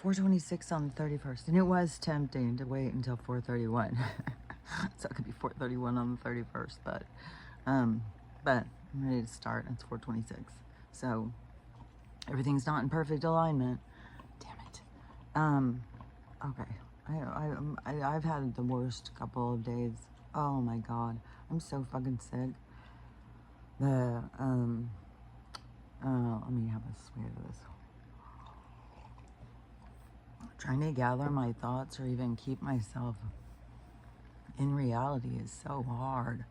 4:26 on the 31st, and it was tempting to wait until 4:31, so it could be 4:31 on the 31st. But I'm ready to start. It's 4:26, so everything's not in perfect alignment. Damn it. Okay. I've had the worst couple of days. Oh my god, I'm so fucking sick. Let me have a swig of this. Trying to gather my thoughts or even keep myself in reality is so hard.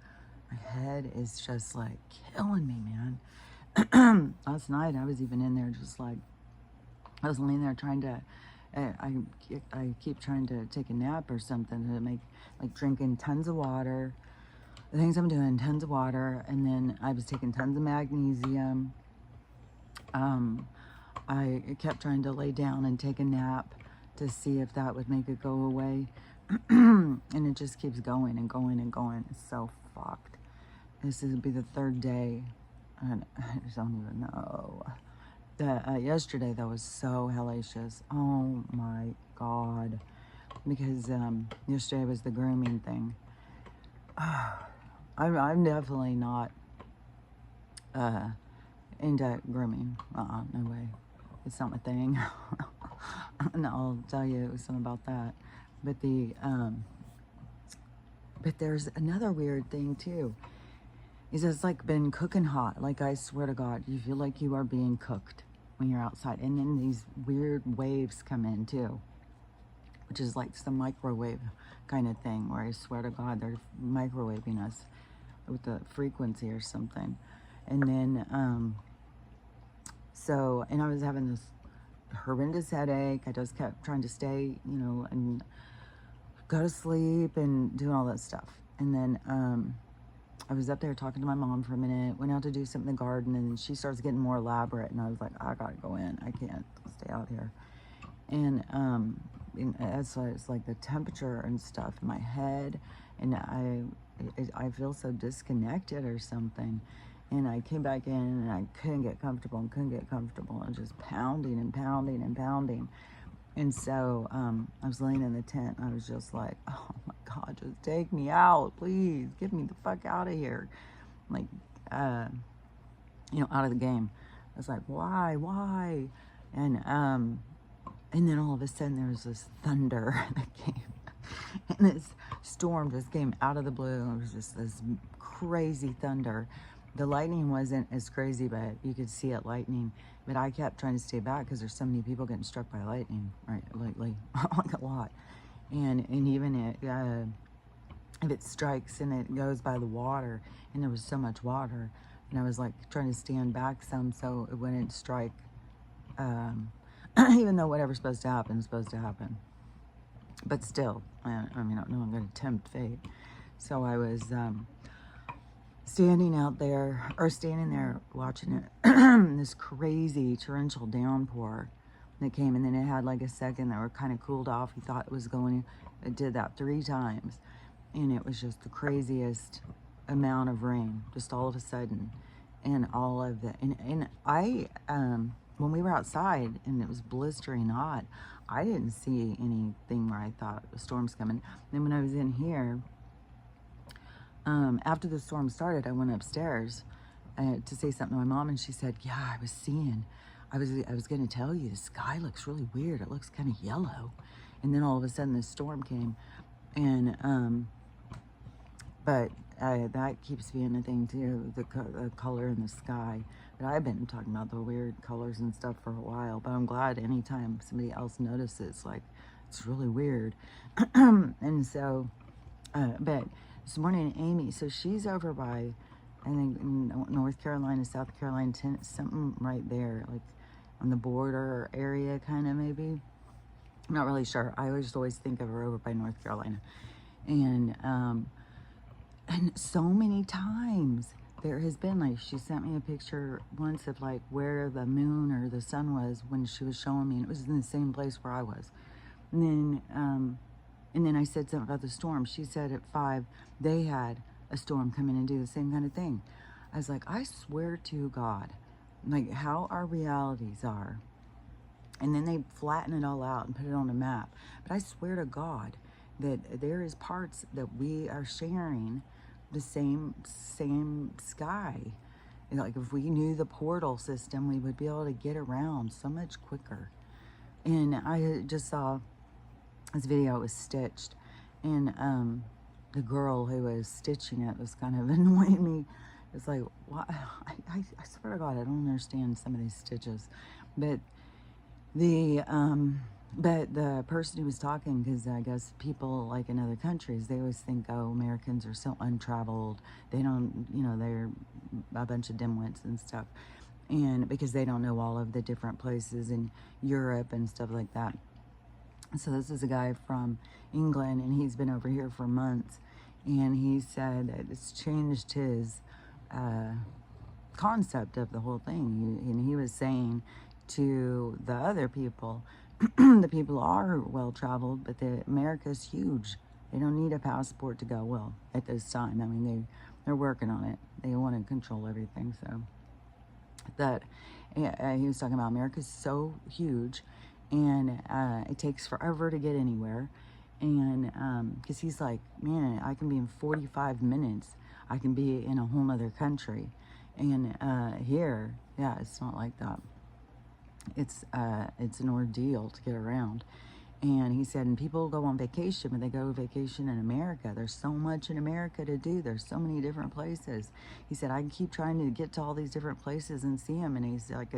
My head is just like killing me, man. Last night I was even in there just like, I was laying there trying to, I keep trying to take a nap or something to make, like drinking tons of water. The things I'm doing, tons of water, and then I was taking tons of magnesium. I kept trying to lay down and take a nap to see if that would make it go away. And it just keeps going and going and going. It's so fucked. This will be the third day, and I just don't even know. Yesterday, that was so hellacious. Oh my god. Because yesterday was the grooming thing. I'm definitely not into grooming. No way. It's not my thing. And I'll tell you something about that. But but there's another weird thing too. Is it's like been cooking hot. Like, I swear to God, you feel like you are being cooked when you're outside. And then these weird waves come in too, which is like some microwave kind of thing, where I swear to God, they're microwaving us with the frequency or something. And then, and I was having this horrendous headache. I just kept trying to stay, and go to sleep and doing all that stuff. And then I was up there talking to my mom for a minute, went out to do something in the garden, and she starts getting more elaborate, and I was like, I gotta go in. I can't stay out here. And it's like the temperature and stuff in my head, and I feel so disconnected or something. And I came back in and I couldn't get comfortable and couldn't get comfortable. I was just pounding and pounding and pounding. And so I was laying in the tent and I was just like, oh my God, just take me out, please. Get me the fuck out of here. Like, out of the game. I was like, why? And then all of a sudden there was this thunder that came. And this storm just came out of the blue. It was just this crazy thunder. The lightning wasn't as crazy, but you could see it lightning. But I kept trying to stay back because there's so many people getting struck by lightning right lately, like a lot. And even if it strikes and it goes by the water, and there was so much water, and I was like trying to stand back some so it wouldn't strike. Even though whatever's supposed to happen is supposed to happen. But still, I mean, I don't know, I'm going to tempt fate. So I was standing there watching it, this crazy torrential downpour that came, and then it had like a second that were kind of cooled off. We thought it was going, it did that 3 times, and it was just the craziest amount of rain, just all of a sudden, and all of the, and I, when we were outside and it was blistering hot, I didn't see anything where I thought a storm's coming. Then when I was in here, after the storm started, I went upstairs to say something to my mom, and she said, yeah, I was going to tell you, the sky looks really weird. It looks kind of yellow. And then all of a sudden this storm came, and but that keeps being a thing too, the color in the sky. But I've been talking about the weird colors and stuff for a while, but I'm glad anytime somebody else notices, like, it's really weird. And so, but this morning, Amy, so she's over by, I think, North Carolina, South Carolina, something right there, like on the border area, kind of, maybe. I'm not really sure. I always think of her over by North Carolina. And so many times there has been, like, she sent me a picture once of like where the moon or the sun was when she was showing me, and it was in the same place where I was. And then I said something about the storm. She said at 5 they had a storm come in and do the same kind of thing. I was like, I swear to God, like, how our realities are and then they flatten it all out and put it on a map. But I swear to God that there is parts that we are sharing the same sky. Like if we knew the portal system, we would be able to get around so much quicker. And I just saw this video. It was stitched, and the girl who was stitching it was kind of annoying me. It's like, what? I swear to God, I don't understand some of these stitches. But the person who was talking, because I guess people like in other countries, they always think, oh, Americans are so untraveled. They don't, they're a bunch of dimwits and stuff. And because they don't know all of the different places in Europe and stuff like that. So this is a guy from England, and he's been over here for months. And he said that it's changed his concept of the whole thing. And he was saying to the other people, the people are well traveled, but America's huge. They don't need a passport to go. Well, at this time, I mean, they're working on it. They want to control everything. So that he was talking about America's so huge, and it takes forever to get anywhere. And because he's like, man, I can be in 45 minutes. I can be in a whole other country. And here, yeah, it's not like that. It's an ordeal to get around. And he said, and people go on vacation, but they go vacation in America. There's so much in America to do. There's so many different places. He said, I can keep trying to get to all these different places and see them. And he's like,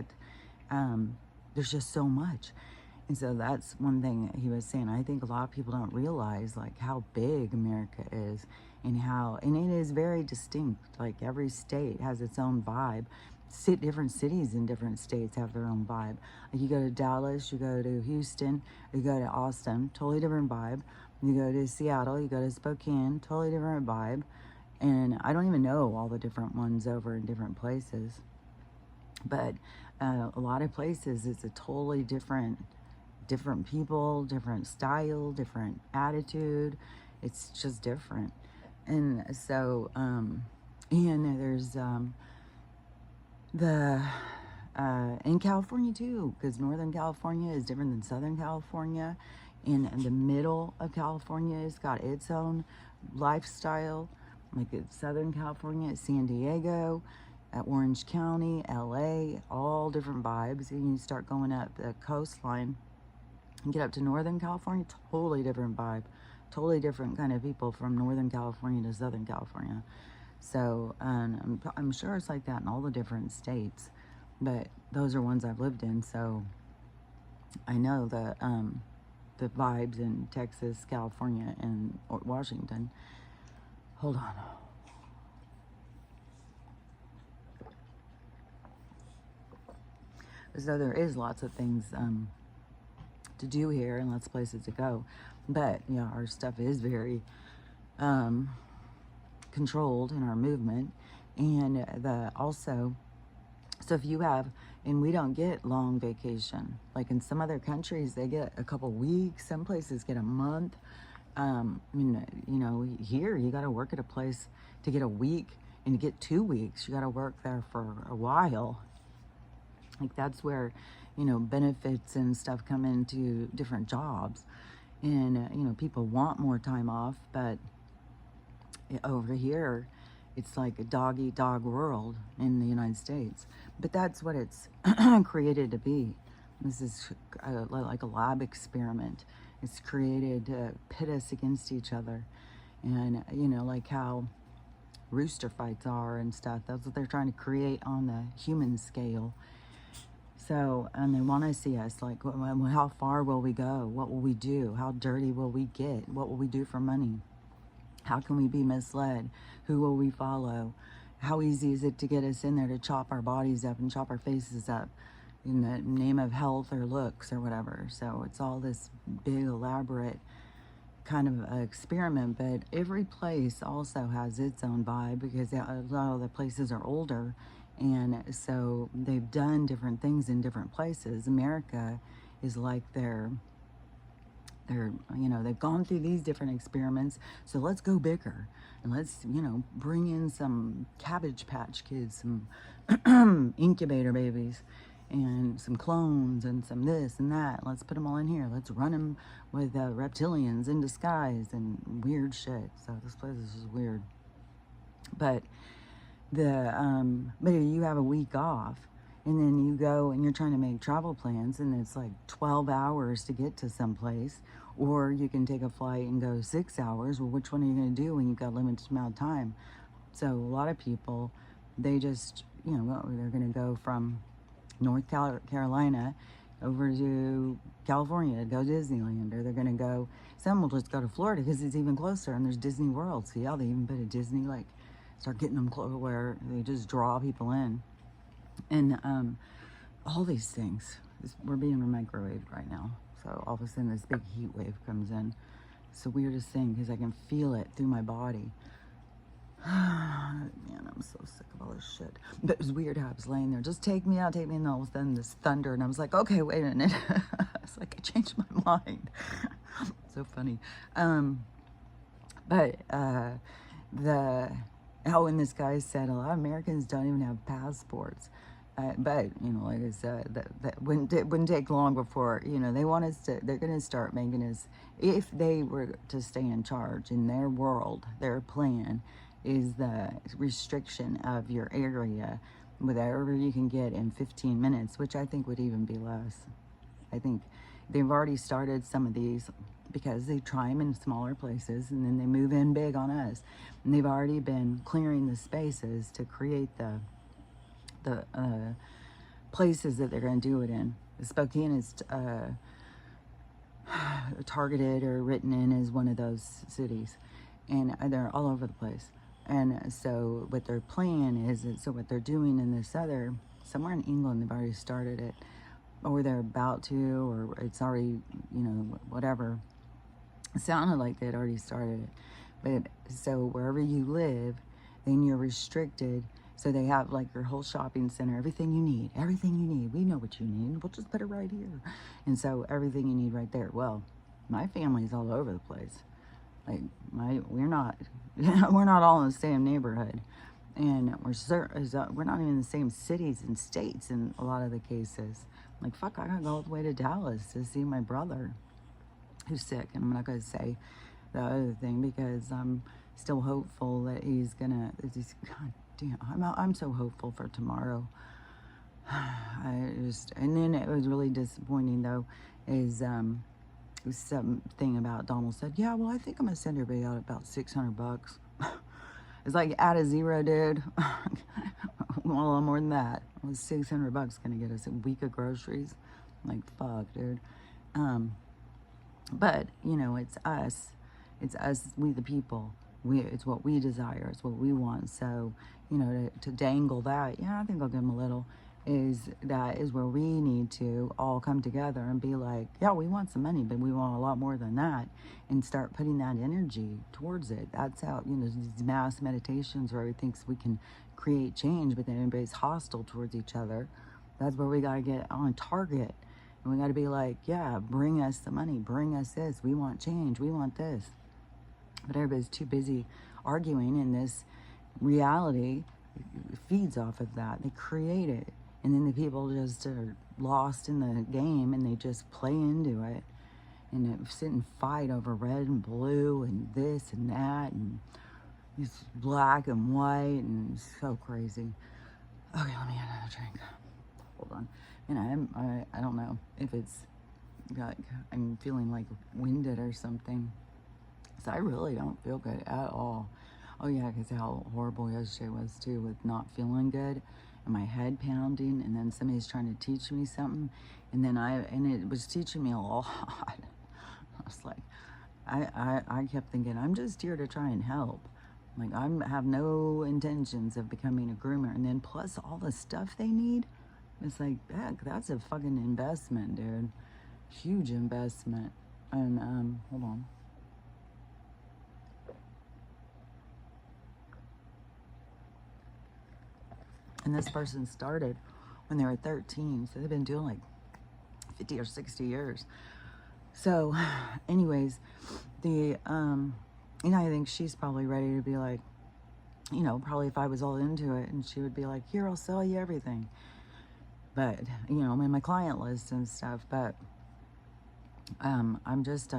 there's just so much. And so that's one thing he was saying. I think a lot of people don't realize like how big America is, and it is very distinct. Like every state has its own vibe. Different cities in different states have their own vibe. Like you go to Dallas, you go to Houston, you go to Austin, totally different vibe. You go to Seattle, you go to Spokane, totally different vibe. And I don't even know all the different ones over in different places. But a lot of places, it's a totally different people, different style, different attitude. It's just different. And so, and there's in California too, because Northern California is different than Southern California, and the middle of California has got its own lifestyle. Like it's Southern California, San Diego, Orange County, LA, all different vibes. And you start going up the coastline and get up to Northern California, totally different vibe, totally different kind of people from Northern California to Southern California. So I'm sure it's like that in all the different states, but those are ones I've lived in, so I know the vibes in Texas, California, and Washington. Hold on. So there is lots of things to do here and lots of places to go, but yeah, our stuff is very controlled in our movement. And also, so if you have, and we don't get long vacation, like in some other countries they get a couple weeks, some places get a month. I mean, here you got to work at a place to get a week, and to get 2 weeks you got to work there for a while. Like that's where benefits and stuff come into different jobs. And people want more time off, but over here it's like a dog-eat-dog world in the United States. But that's what it's created to be. This is like a lab experiment. It's created to pit us against each other. And like how rooster fights are and stuff, that's what they're trying to create on the human scale. So, and they want to see us like, how far will we go? What will we do? How dirty will we get? What will we do for money? How can we be misled? Who will we follow? How easy is it to get us in there to chop our bodies up and chop our faces up in the name of health or looks or whatever? So it's all this big elaborate kind of experiment, but every place also has its own vibe, because a lot of the places are older, and so they've done different things in different places. America is like they've gone through these different experiments, so let's go bigger, and let's bring in some Cabbage Patch Kids, some incubator babies, and some clones and some this and that. Let's put them all in here. Let's run them with reptilians in disguise and weird shit. So this place is just weird. But but you have a week off, and then you go and you're trying to make travel plans, and it's like 12 hours to get to someplace, or you can take a flight and go 6 hours. Well, which one are you going to do when you've got limited amount of time? So a lot of people, they just, they're going to go from North Carolina over to California to go to Disneyland, or they're going to go, some will just go to Florida because it's even closer, and there's Disney World. See how they even put a Disney, like, start getting them close where they just draw people in. And all these things, we're being microwaved right now. So all of a sudden this big heat wave comes in. It's the weirdest thing because I can feel it through my body. Man, I'm so sick of all this shit. But it was weird how I was laying there. Just take me out, take me. And all of a sudden this thunder. And I was like, okay, wait a minute. It's like I changed my mind. So funny. And this guy said a lot of Americans don't even have passports. But, like I said, that wouldn't take long before, they want us to, they're going to start making us, if they were to stay in charge in their world, their plan is the restriction of your area, whatever you can get in 15 minutes, which I think would even be less. I think they've already started some of these because they try them in smaller places and then they move in big on us. And they've already been clearing the spaces to create the places that they're going to do it in. Spokane is targeted or written in as one of those cities, and they're all over the place. And so what their plan is, so what they're doing in this other, somewhere in England, they've already started it, or they're about to, or it's already, whatever. It sounded like they'd already started it. But so wherever you live, then you're restricted. So they have like your whole shopping center, everything you need. We know what you need. We'll just put it right here. And so everything you need right there. Well, my family's all over the place. Like we're not all in the same neighborhood, and we're not even in the same cities and states in a lot of the cases. Like, fuck, I gotta go all the way to Dallas to see my brother who's sick, and I'm not gonna say the other thing because I'm still hopeful that God damn, I'm so hopeful for tomorrow. And then it was really disappointing though, is something about Donald said, yeah, well, I think I'm gonna send everybody out about $600. It's like add a zero, dude. Well, more than that. Was $600 gonna get us a week of groceries? Like, fuck, dude. But it's us. It's us, we the people. It's what we desire. It's what we want. So, to dangle that, I think I'll give them a little. That is where we need to all come together and be like, yeah, we want some money, but we want a lot more than that, and start putting that energy towards it. That's how, these mass meditations where everybody thinks we can create change, but then everybody's hostile towards each other. That's where we got to get on target. And we got to be like, yeah, bring us the money, bring us this. We want change. We want this. But everybody's too busy arguing, and this reality feeds off of that. They create it. And then the people just are lost in the game, and they just play into it. And they sit and fight over red and blue and this and that, and it's black and white, and it's so crazy. Okay, let me get another drink. Hold on. And I don't know if it's like I'm feeling like winded or something. So I really don't feel good at all. Oh yeah, because how horrible yesterday was too, with not feeling good and my head pounding, and then somebody's trying to teach me something, and it was teaching me a lot. I was like, I kept thinking, I'm just here to try and help. Like, I have no intentions of becoming a groomer, and then plus all the stuff they need, it's like, heck, that's a fucking investment, dude. Huge investment. And hold on. And this person started when they were 13, so they've been doing like 50 or 60 years. So anyways, I think she's probably ready to be like, probably if I was all into it, and she would be like, here, I'll sell you everything. but, you know, I'm in my client list and stuff, but I'm just,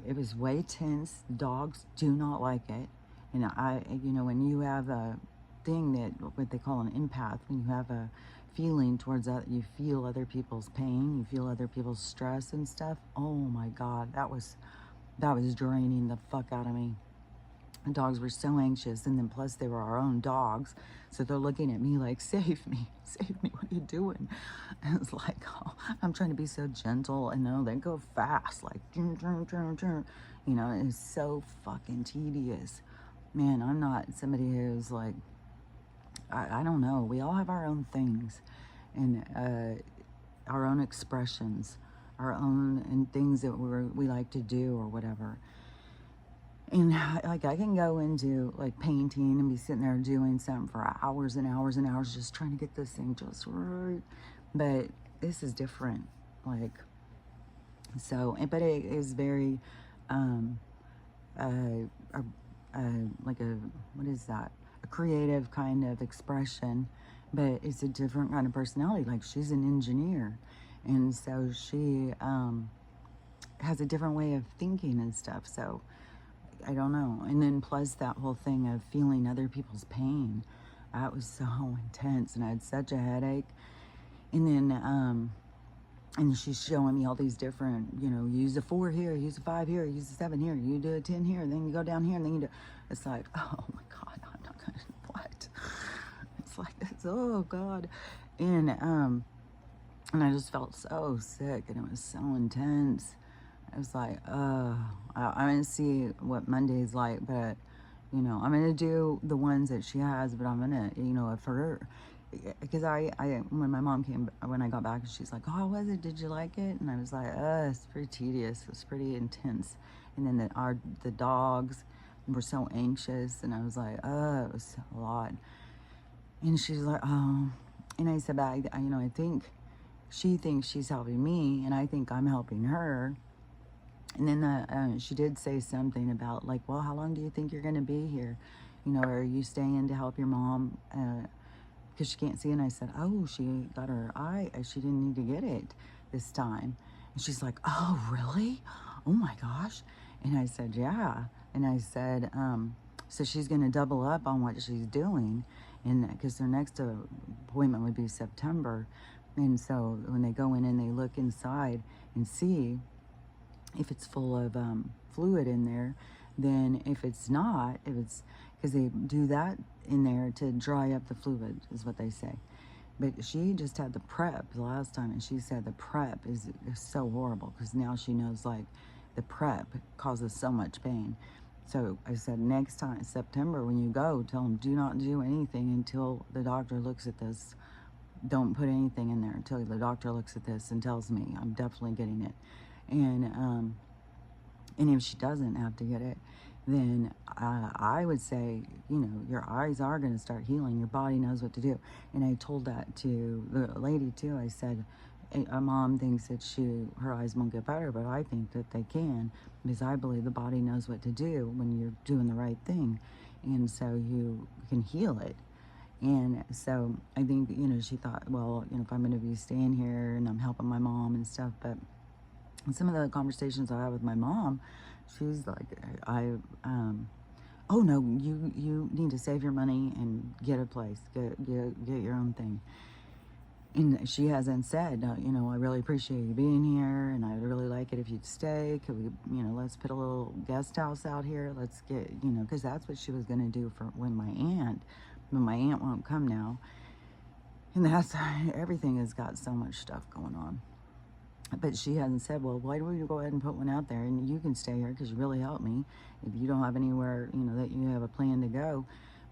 it was way tense. Dogs do not like it. And you know, when you have a thing that, what they call an empath, when you have a feeling towards that, you feel other people's pain, you feel other people's stress and stuff. Oh my God, that was draining the fuck out of me. The dogs were so anxious, and then plus they were our own dogs, so they're looking at me like, save me, save me, what are you doing? And it's like, oh, I'm trying to be so gentle, and no, they go fast, like, you know, it's so fucking tedious. Man, I'm not somebody who's like, I don't know, we all have our own things, and our own expressions, our own, and things that we like to do or whatever. And like I can go into like painting and be sitting there doing something for hours and hours and hours just trying to get this thing just right. But this is different. Like, so, but it is very, um, uh, uh, like a, what is that? A creative kind of expression, but it's a different kind of personality. Like, she's an engineer. And so she, has a different way of thinking and stuff. So, I don't know. And then plus that whole thing of feeling other people's pain. That was so intense, and I had such a headache. And then, and she's showing me all these different, you know, use a 4 here, use a 5 here, use a 7 here, you do a 10 here, then you go down here, and then you do. It's like, oh my God, I'm not gonna, what? It's like, it's, oh God. And I just felt so sick, and it was so intense. I was like, I'm gonna see what Monday's like, but, you know, I'm gonna do the ones that she has, but I'm gonna, you know, for her, because when my mom came, when I got back, she's like, oh, how was it? Did you like it? And I was like, it's pretty tedious. It's pretty intense. And then the dogs were so anxious, and I was like, it was a lot. And she's like, oh, and I said, but you know, I think she thinks she's helping me, and I think I'm helping her. And then she did say something about like, well, how long do you think you're going to be here? You know, are you staying to help your mom? Because she can't see. And I said, oh, she got her eye. She didn't need to get it this time. And she's like, oh, really? Oh my gosh. And I said, yeah. And I said, so she's going to double up on what she's doing. And because their next appointment would be September. And so when they go in and they look inside and see if it's full of fluid in there, then if it's not, if it's, because they do that in there to dry up the fluid, is what they say. But she just had the prep the last time, and she said the prep is so horrible, because now she knows like the prep causes so much pain. So I said, next time, September, when you go, tell them, do not do anything until the doctor looks at this. Don't put anything in there until the doctor looks at this and tells me I'm definitely getting it. And if she doesn't have to get it, then I would say, you know, your eyes are going to start healing. Your body knows what to do. And I told that to the lady too. I said, a mom thinks that her eyes won't get better, but I think that they can, because I believe the body knows what to do when you're doing the right thing. And so you can heal it. And so I think, you know, she thought, well, you know, if I'm going to be staying here and I'm helping my mom and stuff, but some of the conversations I have with my mom, she's like, oh no, you need to save your money and get a place, get your own thing. And she hasn't said, you know, I really appreciate you being here, and I'd really like it if you'd stay. Could we, you know, let's put a little guest house out here. Let's get, you know, because that's what she was going to do for when my aunt won't come now. And that's, everything has got so much stuff going on. But she hasn't said, well, why don't you go ahead and put one out there, and you can stay here because you really helped me. If you don't have anywhere, you know, that you have a plan to go.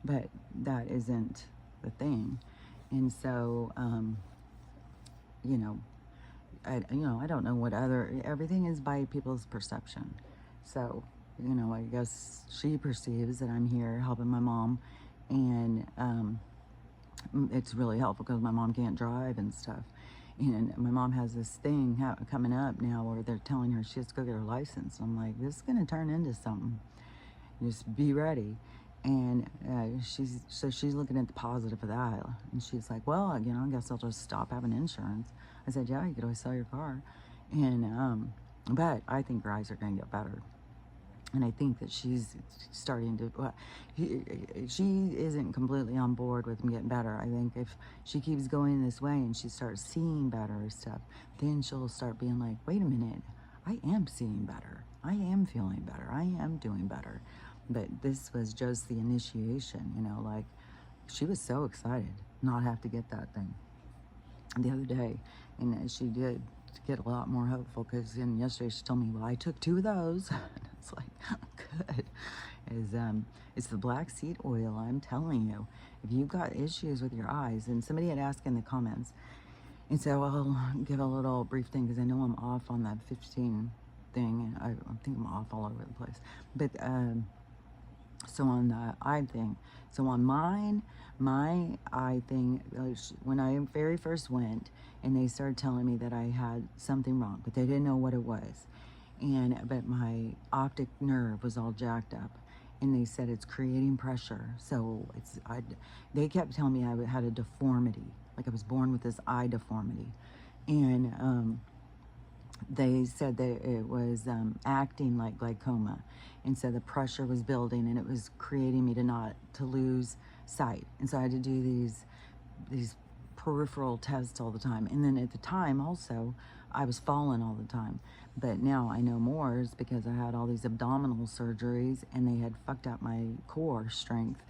But that isn't the thing. And so, you know, I don't know what everything is by people's perception. So, you know, I guess she perceives that I'm here helping my mom, and it's really helpful because my mom can't drive and stuff. And my mom has this thing coming up now where they're telling her she has to go get her license. I'm like, this is going to turn into something. Just be ready. And she's looking at the positive of that, and she's like, well, you know, I guess I'll just stop having insurance. I said, yeah, you could always sell your car. And but I think your eyes are going to get better. And I think that she's starting to, she isn't completely on board with them getting better. I think if she keeps going this way and she starts seeing better stuff, then she'll start being like, wait a minute, I am seeing better. I am feeling better. I am doing better. But this was just the initiation, you know, like she was so excited not have to get that thing the other day. And she did get a lot more hopeful because then yesterday she told me, well, I took 2 of those. It's like, good. It's the black seed oil. I'm telling you, if you've got issues with your eyes, and somebody had asked in the comments, and so I'll give a little brief thing because I know I'm off on that 15 thing, and I think I'm off all over the place. But so on the eye thing, so on my eye thing, when I very first went, and they started telling me that I had something wrong, but they didn't know what it was. But my optic nerve was all jacked up, and they said it's creating pressure. So they kept telling me I had a deformity, like I was born with this eye deformity. And they said that it was acting like glaucoma, and so the pressure was building, and it was creating me to lose sight. And so I had to do these peripheral tests all the time. And then at the time also, I was falling all the time. But now I know more is because I had all these abdominal surgeries, and they had fucked up my core strength.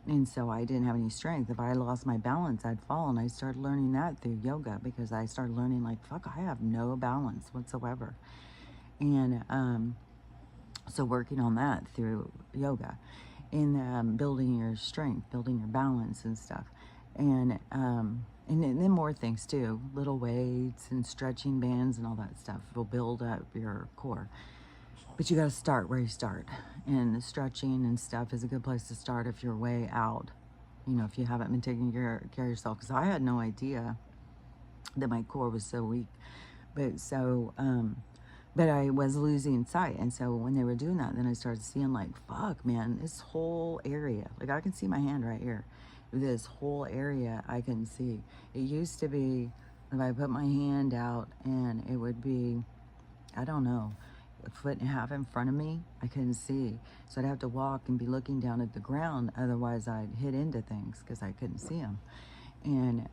And so I didn't have any strength. If I lost my balance, I'd fall. And I started learning that through yoga, because I started learning like, fuck, I have no balance whatsoever. And so working on that through yoga, and building your strength, building your balance and stuff. And then more things too, little weights and stretching bands and all that stuff will build up your core. But you got to start where you start. And the stretching and stuff is a good place to start if you're way out. You know, if you haven't been taking care of yourself. Because I had no idea that my core was so weak. But I was losing sight. And so when they were doing that, then I started seeing like, fuck, man, this whole area. Like I can see my hand right here. This whole area I can see. It used to be, if I put my hand out and it would be, I don't know, a foot and a half in front of me, I couldn't see. So I'd have to walk and be looking down at the ground. Otherwise I'd hit into things because I couldn't see them. And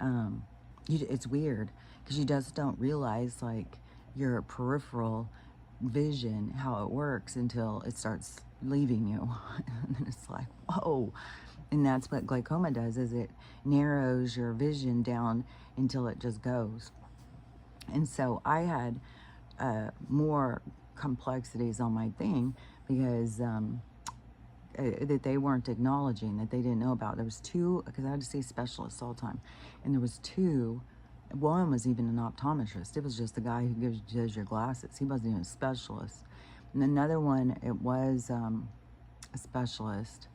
it's weird because you just don't realize like your peripheral vision, how it works until it starts leaving you. And then it's like, whoa. And that's what glaucoma does, is it narrows your vision down until it just goes. And so I had more complexities on my thing because that they weren't acknowledging, that they didn't know about. There was 2, because I had to see specialists all the time, and there was 2. One was even an optometrist. It was just the guy who does your glasses. He wasn't even a specialist. And another one, it was a specialist,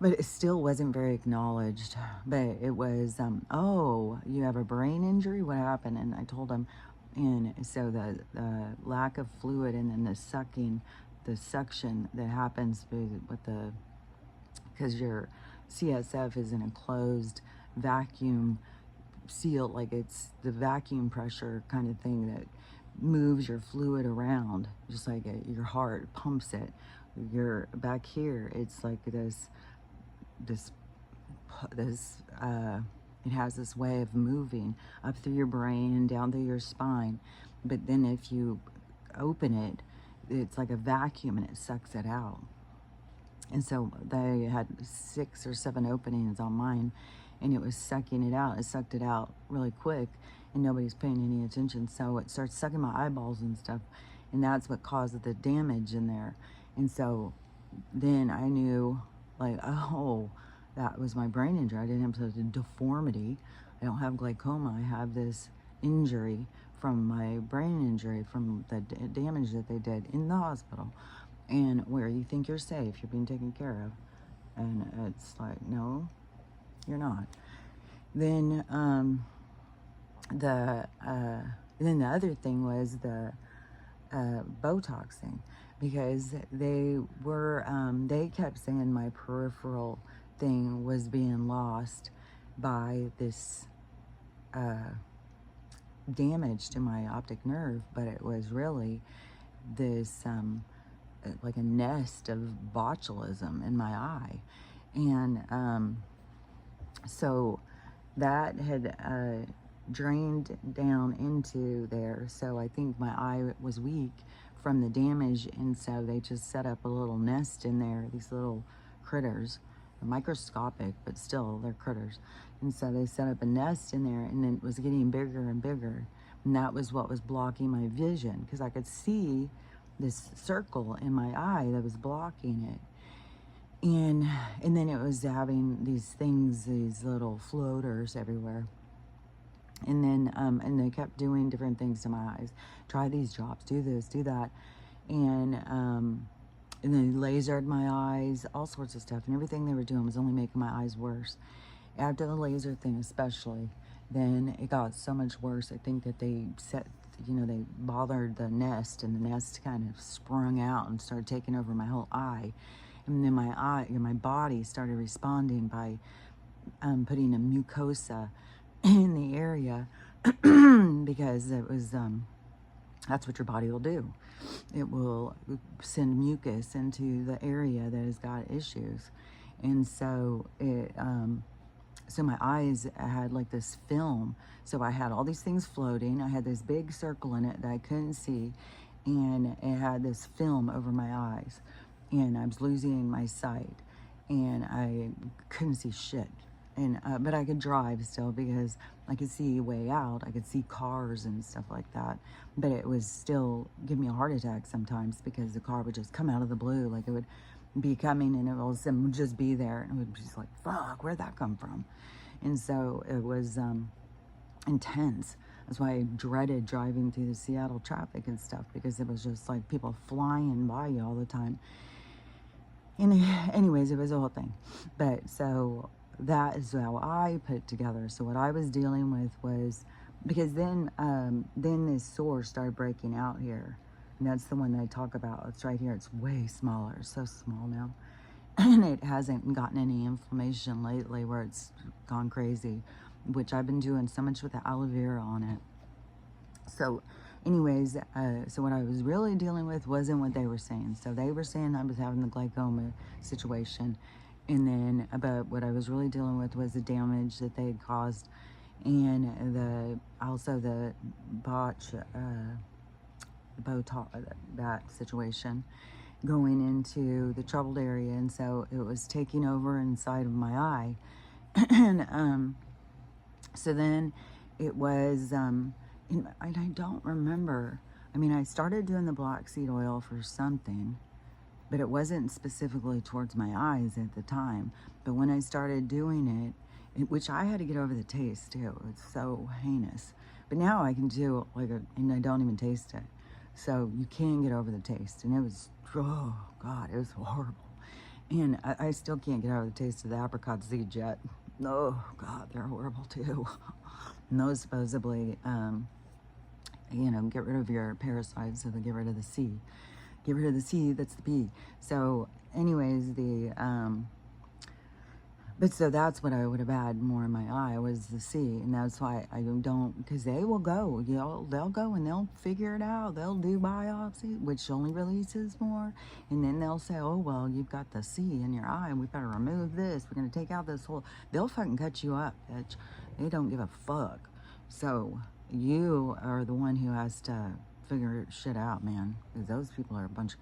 but it still wasn't very acknowledged. But it was, oh, you have a brain injury? What happened? And I told him, and so the lack of fluid, and then the suction that happens with because your CSF is an enclosed vacuum seal, like it's the vacuum pressure kind of thing that moves your fluid around, just like your heart pumps it. You're back here, it's like this it has this way of moving up through your brain and down through your spine. But then if you open it, it's like a vacuum and it sucks it out. And so they had 6 or 7 openings on mine, and it was sucking it out. It sucked it out really quick, and nobody's paying any attention. So it starts sucking my eyeballs and stuff, and that's what caused the damage in there. And so then I knew, like, oh, that was my brain injury. I didn't have a deformity. I don't have glaucoma. I have this injury from my brain injury, from the damage that they did in the hospital. And where you think you're safe, you're being taken care of. And it's like, no, you're not. Then then the other thing was Botoxing, because they kept saying my peripheral thing was being lost by this damage to my optic nerve, but it was really this like a nest of botulism in my eye. And so that had drained down into there. So I think my eye was weak from the damage, and so they just set up a little nest in there, these little critters. They're microscopic, but still they're critters. And so they set up a nest in there, and then it was getting bigger and bigger. And that was what was blocking my vision, because I could see this circle in my eye that was blocking it. And then it was having these things, these little floaters everywhere. And then and they kept doing different things to my eyes. Try these drops, do this, do that. And they lasered my eyes, all sorts of stuff. And everything they were doing was only making my eyes worse. After the laser thing especially, then it got so much worse. I think that they they bothered the nest, and the nest kind of sprung out and started taking over my whole eye. And then my body started responding by putting a mucosa in the area because it was that's what your body will do. It will send mucus into the area that has got issues. And so so my eyes had like this film. So I had all these things floating. I had this big circle in it that I couldn't see, and it had this film over my eyes, and I was losing my sight, and I couldn't see shit. And but I could drive still because I could see way out. I could see cars and stuff like that. But it was still give me a heart attack sometimes, because the car would just come out of the blue. Like, it would be coming, and it would just be there, and it would be just like, fuck, where'd that come from? And so it was intense. That's why I dreaded driving through the Seattle traffic and stuff, because it was just like people flying by you all the time. And anyways, it was a whole thing. But so that is how I put it together. So what I was dealing with was, because then this sore started breaking out here. And that's the one that I talk about. It's right here. It's way smaller. It's so small now. And it hasn't gotten any inflammation lately where it's gone crazy, which I've been doing so much with the aloe vera on it. So anyways, so what I was really dealing with wasn't what they were saying. So they were saying I was having the glaucoma situation. And then, but what I was really dealing with was the damage that they had caused, and also the Botox, that situation, going into the troubled area. And so it was taking over inside of my eye. And so then it was, and I don't remember. I mean, I started doing the black seed oil for something, but it wasn't specifically towards my eyes at the time. But when I started doing it, which I had to get over the taste too. It's so heinous. But now I can do and I don't even taste it. So you can get over the taste. And it was, oh God, it was horrible. And I still can't get over the taste of the apricot seeds yet. Oh God, they're horrible too. And those supposedly, get rid of your parasites, so they get rid of the C. Get rid of the C, that's the P. So anyways, but so that's what I would have had more in my eye, was the C. And that's why I don't, because they will go, they'll go and they'll figure it out. They'll do biopsy, which only releases more. And then they'll say, oh, well, you've got the C in your eye. We better remove this. We're going to take out this whole, they'll fucking cut you up, bitch. They don't give a fuck. So you are the one who has to figure shit out, man, because those people are a bunch of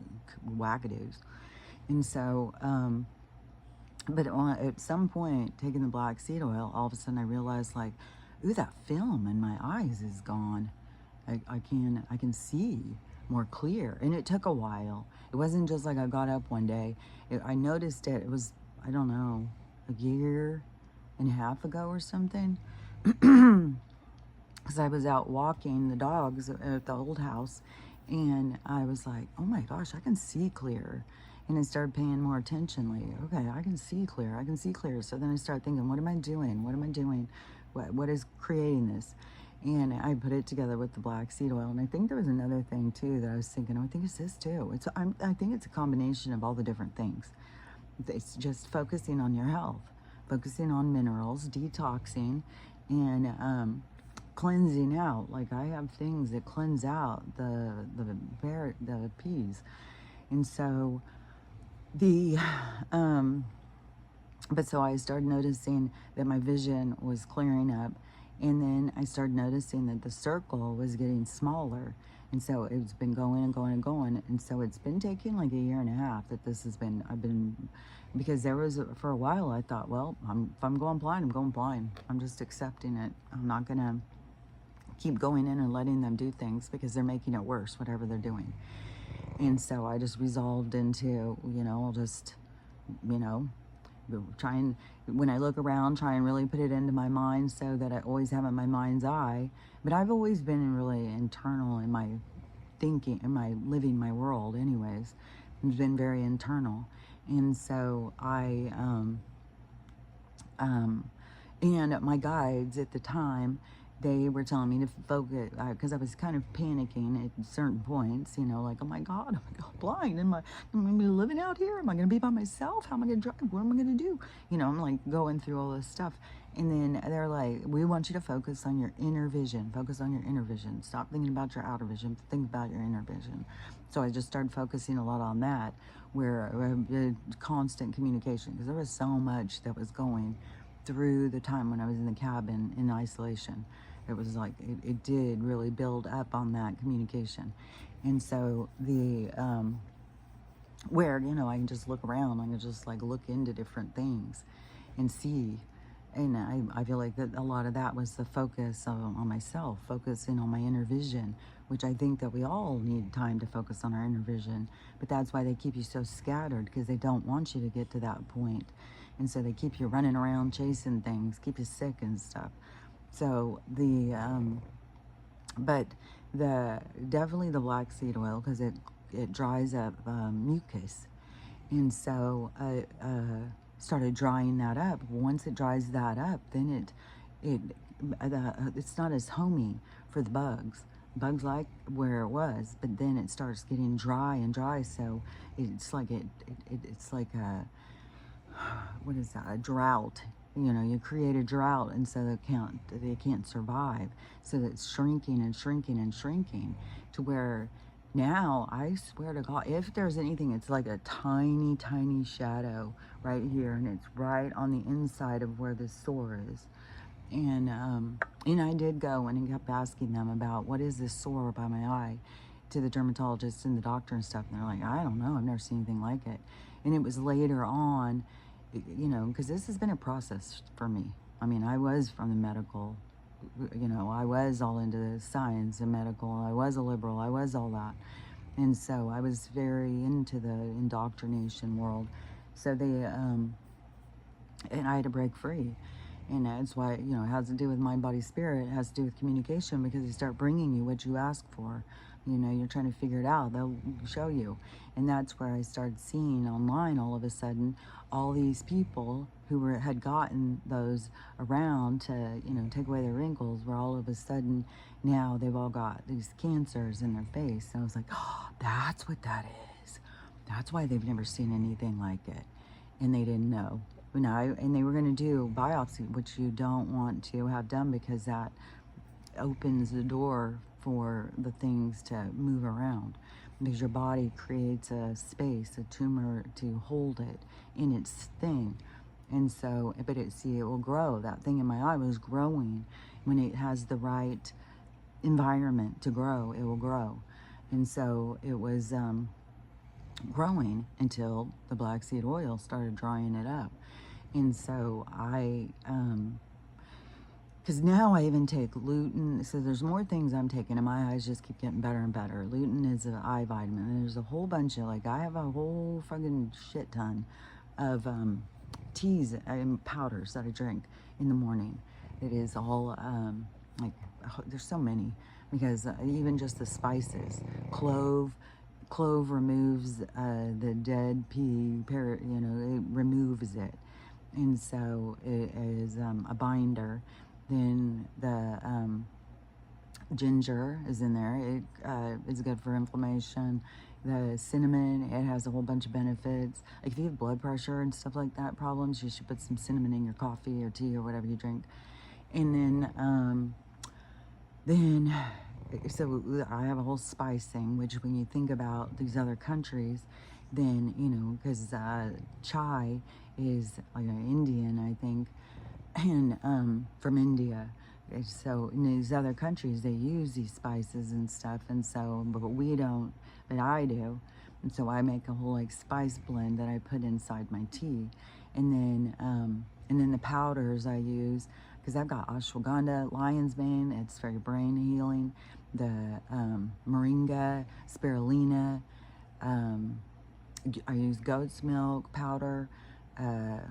wackadoos. And so but at some point, taking the black seed oil, all of a sudden I realized, like, ooh, that film in my eyes is gone. I can see more clear. And it took a while. It wasn't just like I got up one day. I noticed it was, I don't know, a year and a half ago or something. Because I was out walking the dogs at the old house, and I was like, oh my gosh, I can see clear. And I started paying more attention, like, okay, I can see clear, I can see clear. So then I started thinking, what am I doing? What am I doing? What is creating this? And I put it together with the black seed oil. And I think there was another thing too that I was thinking, oh, I think it's this too. I think it's a combination of all the different things. It's just focusing on your health, focusing on minerals, detoxing, and cleansing out. Like I have things that cleanse out the peas. And so the but so I started noticing that my vision was clearing up, and then I started noticing that the circle was getting smaller. And so it's been going and going and going. And so it's been taking like a year and a half that this has been, because there was, for a while, I thought, well, if I'm going blind, I'm going blind. I'm just accepting it. I'm not going to keep going in and letting them do things because they're making it worse, whatever they're doing. And so I just resolved into, I'll just, try and, when I look around, try and really put it into my mind so that I always have it in my mind's eye. But I've always been really internal in my thinking, in my living my world anyways. It's been very internal. And so and my guides at the time, they were telling me to focus, because I was kind of panicking at certain points, like, oh my God, blind. Am I going to be living out here? Am I going to be by myself? How am I going to drive? What am I going to do? I'm like going through all this stuff. And then they're like, we want you to focus on your inner vision. Focus on your inner vision. Stop thinking about your outer vision. Think about your inner vision. So I just started focusing a lot on that, where constant communication, because there was so much that was going through the time when I was in the cabin in isolation. It was like, it did really build up on that communication. And so where, I can just look around, I can just like look into different things and see. And I feel like that a lot of that was the focus on myself, focusing on my inner vision, which I think that we all need time to focus on our inner vision. But that's why they keep you so scattered, because they don't want you to get to that point. And so they keep you running around chasing things, keep you sick and stuff. So but definitely the black seed oil, because it dries up mucus. And so I started drying that up. Once it dries that up, then it's not as homey for the bugs. Bugs like where it was, but then it starts getting dry and dry. So it's like it's like what is that? A drought. You create a drought, and so they can't survive. So it's shrinking and shrinking and shrinking to where now, I swear to God, if there's anything, it's like a tiny, tiny shadow right here, and it's right on the inside of where this sore is. And I did go and kept asking them about what is this sore by my eye to the dermatologist and the doctor and stuff. And they're like, I don't know, I've never seen anything like it. And it was later on, because this has been a process for me. I mean, I was from the medical, I was all into the science and medical. I was a liberal. I was all that. And so I was very into the indoctrination world. So and I had to break free. And that's why, it has to do with mind, body, spirit. It has to do with communication, because they start bringing you what you ask for. You're trying to figure it out. They'll show you. And that's where I started seeing online all of a sudden all these people who had gotten those around to, take away their wrinkles, where all of a sudden now they've all got these cancers in their face. And I was like, oh, that's what that is. That's why they've never seen anything like it. And they didn't know. And they were going to do biopsy, which you don't want to have done, because that opens the door for the things to move around, because your body creates a space, a tumor, to hold it in its thing. And so, but it will grow. That thing in my eye was growing. When it has the right environment to grow, it will grow. And so it was growing until the black seed oil started drying it up. And so because now I even take lutein. So there's more things I'm taking, and my eyes just keep getting better and better. Lutein is an eye vitamin, and there's a whole bunch of, like, I have a whole fucking shit ton of teas and powders that I drink in the morning. It is all like, there's so many, because even just the spices, clove removes the dead pea, it removes it. And so it is a binder. Then Ginger is in there. It is good for inflammation. The cinnamon, it has a whole bunch of benefits. Like if you have blood pressure and stuff like that problems, you should put some cinnamon in your coffee or tea or whatever you drink. And then so I have a whole spice thing, which when you think about these other countries, then, you know, because chai is like Indian, I think, and from India. So in these other countries, they use these spices and stuff, and so, but we don't, but I do. And so I make a whole like spice blend that I put inside my tea. And then the powders I use, because I've got ashwagandha, lion's mane, it's very brain healing, the moringa, spirulina, um, I use goat's milk powder. Let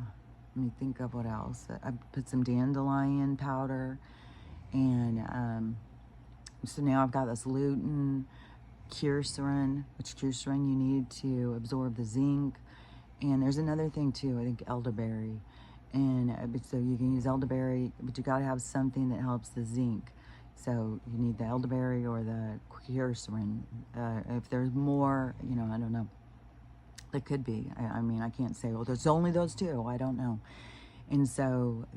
me think of what else. I put some dandelion powder, and so now I've got this lutein, curcumin, which curcumin you need to absorb the zinc. And there's another thing too, I think elderberry. And so you can use elderberry, but you got to have something that helps the zinc. So you need the elderberry or the curcumin. If there's more, you know, I don't know. It could be. I mean, I can't say, well, there's only those two. I don't know. And so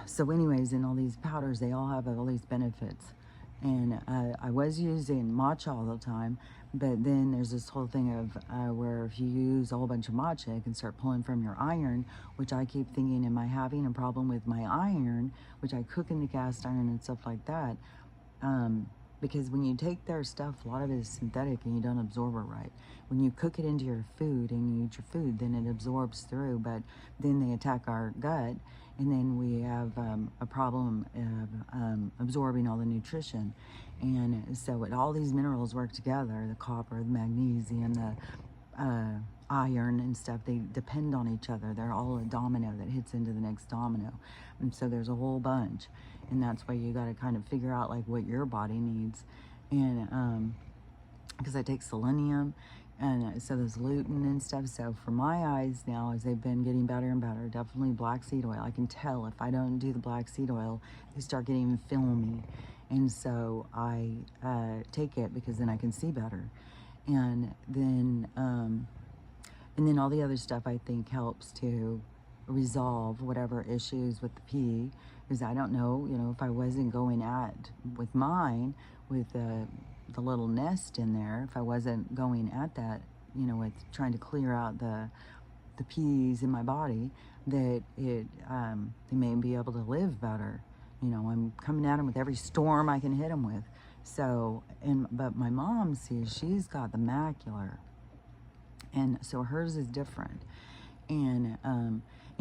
so anyways, in all these powders, they all have all these benefits. And I was using matcha all the time, but then there's this whole thing of where if you use a whole bunch of matcha, it can start pulling from your iron, which I keep thinking, am I having a problem with my iron, which I cook in the cast iron and stuff like that? Because when you take their stuff, a lot of it is synthetic and you don't absorb it right. When you cook it into your food and you eat your food, then it absorbs through, but then they attack our gut, and then we have a problem of absorbing all the nutrition. And so all these minerals work together, the copper, the magnesium, the iron and stuff, they depend on each other. They're all a domino that hits into the next domino. And so there's a whole bunch. And that's why you got to kind of figure out like what your body needs. And because I take selenium, and so there's lutein and stuff. So for my eyes now, as they've been getting better and better, definitely black seed oil. I can tell if I don't do the black seed oil, they start getting filmy. And so I take it because then I can see better. And then all the other stuff I think helps to resolve whatever issues with the pee, because I don't know, you know, if I wasn't going at with mine with the little nest in there, if I wasn't going at that, you know, with trying to clear out the peas in my body, that they may be able to live better. You know, I'm coming at them with every storm I can hit them with. So, but my mom, sees, she's got the macular, and so hers is different. And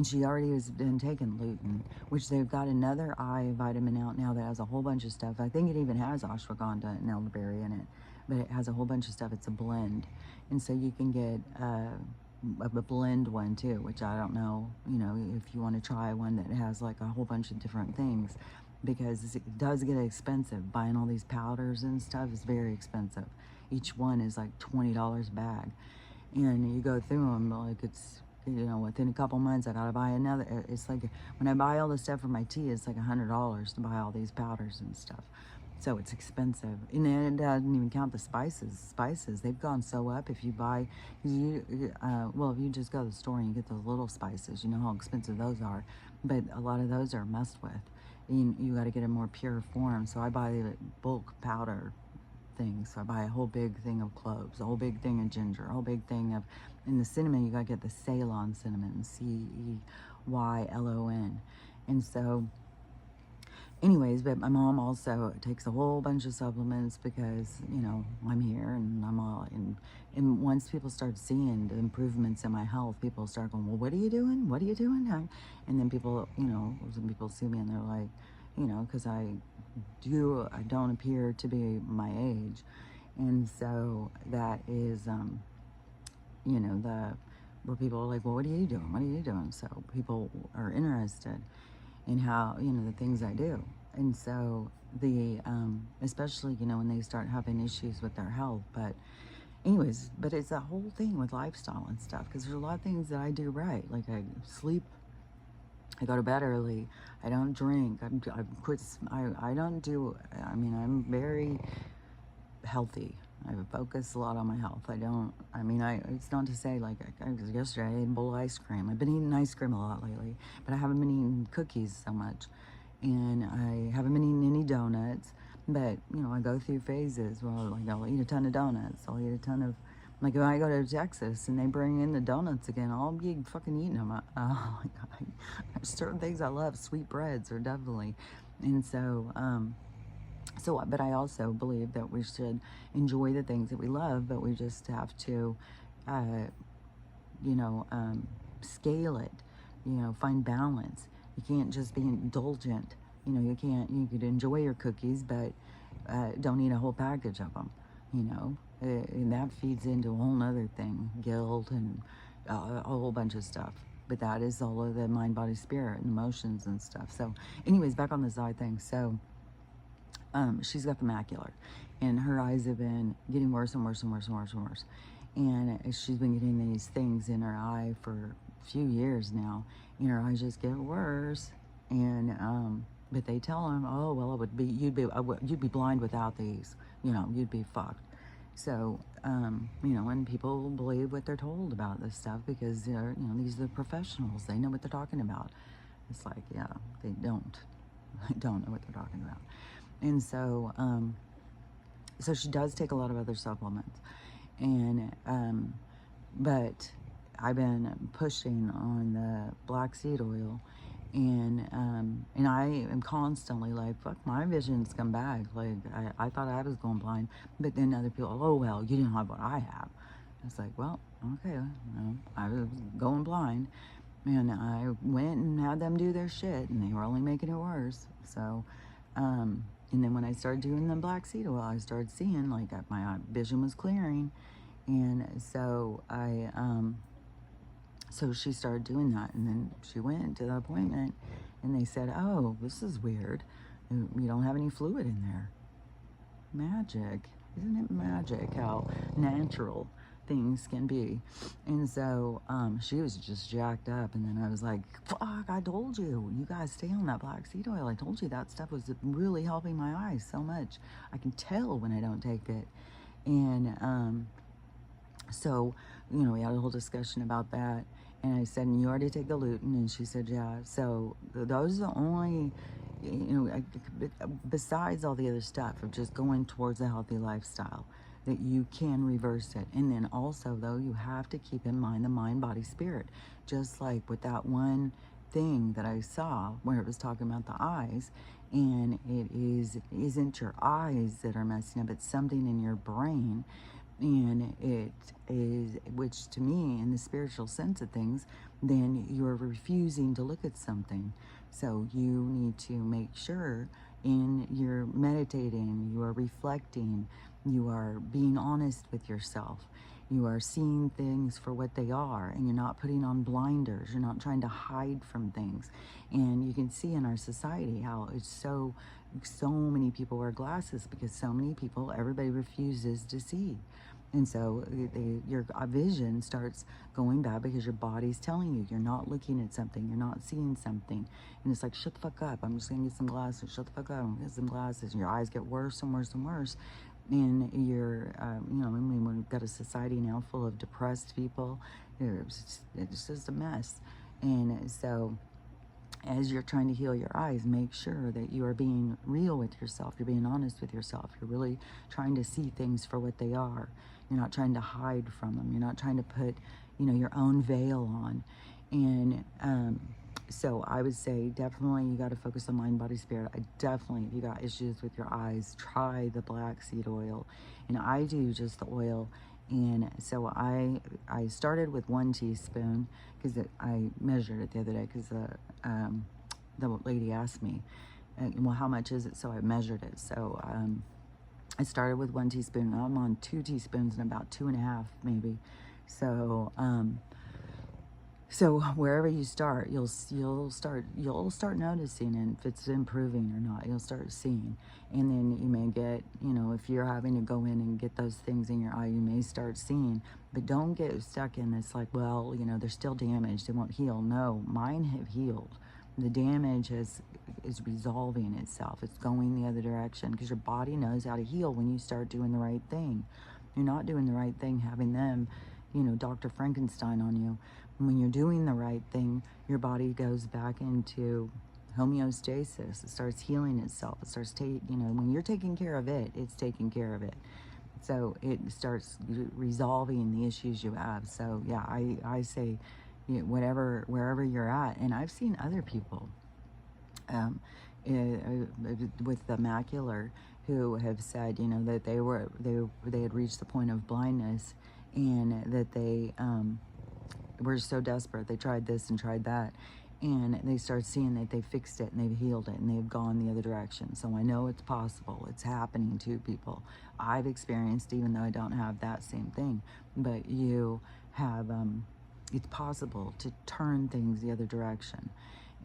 she already has been taking lutein, which they've got another eye vitamin out now that has a whole bunch of stuff. I think it even has ashwagandha and elderberry in it, but it has a whole bunch of stuff. It's a blend. And so you can get a blend one too, which I don't know, you know, if you want to try one that has like a whole bunch of different things, because it does get expensive. Buying all these powders and stuff is very expensive. Each one is like $20 a bag. And you go through them, like it's, you know, within a couple months I gotta buy another. It's like when I buy all this stuff for my tea, it's like $100 to buy all these powders and stuff. So it's expensive. And then it doesn't even count the spices. Spices, they've gone so up. If you buy, well, if you just go to the store and you get those little spices, you know how expensive those are. But a lot of those are messed with. You got to get a more pure form. So I buy the bulk powder things. So I buy a whole big thing of cloves, a whole big thing of ginger, a whole big thing of, in the cinnamon, you gotta get the Ceylon cinnamon, Ceylon. And so, anyways, but my mom also takes a whole bunch of supplements because, you know, I'm here and I'm all, and once people start seeing the improvements in my health, people start going, well, what are you doing? What are you doing? And then people, you know, some people see me and they're like, you know, because I don't appear to be my age. And so that is, you know, where people are like, well, what are you doing? What are you doing? So people are interested in how, you know, the things I do. And so especially, you know, when they start having issues with their health. But anyways, but it's a whole thing with lifestyle and stuff, because there's a lot of things that I do right. Like I sleep I go to bed early. I don't drink. I quit. I don't do. I mean, I'm very healthy. I focus a lot on my health. I don't. I mean, It's not to say like yesterday I ate a bowl of ice cream. I've been eating ice cream a lot lately, but I haven't been eating cookies so much, and I haven't been eating any donuts. But I go through phases. Well, like I'll eat a ton of donuts. I'll eat a ton of like when I go to Texas and they bring in the donuts again, I'll be fucking eating them. There's certain things I love. Sweet breads are definitely, and but I also believe that we should enjoy the things that we love, but we just have to, uh, scale it, find balance. You can't just be indulgent. You could enjoy your cookies, but don't eat a whole package of them, and that feeds into a whole nother thing, guilt and a whole bunch of stuff. But that is all of the mind, body, spirit, and emotions and stuff. So, anyways, back on the side thing. So, she's got the macular, and her eyes have been getting worse and worse and worse and worse and worse. And she's been getting these things in her eye for a few years now, and her eyes just get worse. And but they tell him, oh well, you'd be blind without these. You'd be fucked. So and people believe what they're told about this stuff because these are the professionals. They know what they're talking about. It's like, yeah, they don't. They don't know what they're talking about. And so she does take a lot of other supplements, and but I've been pushing on the black seed oil, and I am constantly like, fuck, my vision's come back. Like I thought I was going blind, but then other people, oh well, you didn't have what I have. It's like, well, okay, I was going blind, and I went and had them do their shit, and they were only making it worse. So, and then when I started doing the black seed oil, I started seeing like my vision was clearing, and so she started doing that, and then she went to the appointment, and they said, "Oh, this is weird. You don't have any fluid in there." Magic, isn't it magic how natural things can be? And so she was just jacked up, and then I was like, fuck, I told you, you guys stay on that black seed oil. I told you that stuff was really helping my eyes so much. I can tell when I don't take it. And so we had a whole discussion about that, and I said, you already take the lutein? And she said, yeah. So those are the only, besides all the other stuff of just going towards a healthy lifestyle, that you can reverse it. And then also, though, you have to keep in mind the mind, body, spirit. Just like with that one thing that I saw where it was talking about the eyes, and isn't your eyes that are messing up, it's something in your brain. And it is, which to me, in the spiritual sense of things, then you're refusing to look at something. So you need to make sure in your meditating, you are reflecting, you are being honest with yourself, you are seeing things for what they are, and you're not putting on blinders, you're not trying to hide from things. And you can see in our society how it's so many people wear glasses because so many people, everybody refuses to see. And so your vision starts going bad because your body's telling you you're not looking at something, you're not seeing something. And it's like, shut the fuck up. I'm just going to get some glasses. Shut the fuck up. I'm going to get some glasses. And your eyes get worse and worse and worse. And you're, I mean, we've got a society now full of depressed people. It's just a mess. And so as you're trying to heal your eyes, make sure that you are being real with yourself. You're being honest with yourself. You're really trying to see things for what they are. You're not trying to hide from them. You're not trying to put, your own veil on. And so I would say definitely you got to focus on mind, body, spirit. I definitely, if you got issues with your eyes, try the black seed oil. And I do just the oil. And so I started with 1 teaspoon because I measured it the other day because the lady asked me, well, how much is it? So I measured it. So I started with 1 teaspoon. I'm on 2 teaspoons and about 2.5 maybe. So so wherever you start, you'll start noticing, and if it's improving or not, you'll start seeing. And then you may get, if you're having to go in and get those things in your eye, you may start seeing. But don't get stuck in this like, well, they're still damaged, they won't heal. No, mine have healed. The damage is resolving itself. It's going the other direction because your body knows how to heal when you start doing the right thing. You're not doing the right thing having them, Dr. Frankenstein on you. When you're doing the right thing, your body goes back into homeostasis. It starts healing itself. It starts when you're taking care of it, it's taking care of it. So it starts resolving the issues you have. So yeah, I say, wherever you're at, and I've seen other people with the macular who have said, that they had reached the point of blindness, and that they were so desperate. They tried this and tried that, and they start seeing that they fixed it and they've healed it and they've gone the other direction. So I know it's possible. It's happening to people. I've experienced, even though I don't have that same thing, but you have, it's possible to turn things the other direction.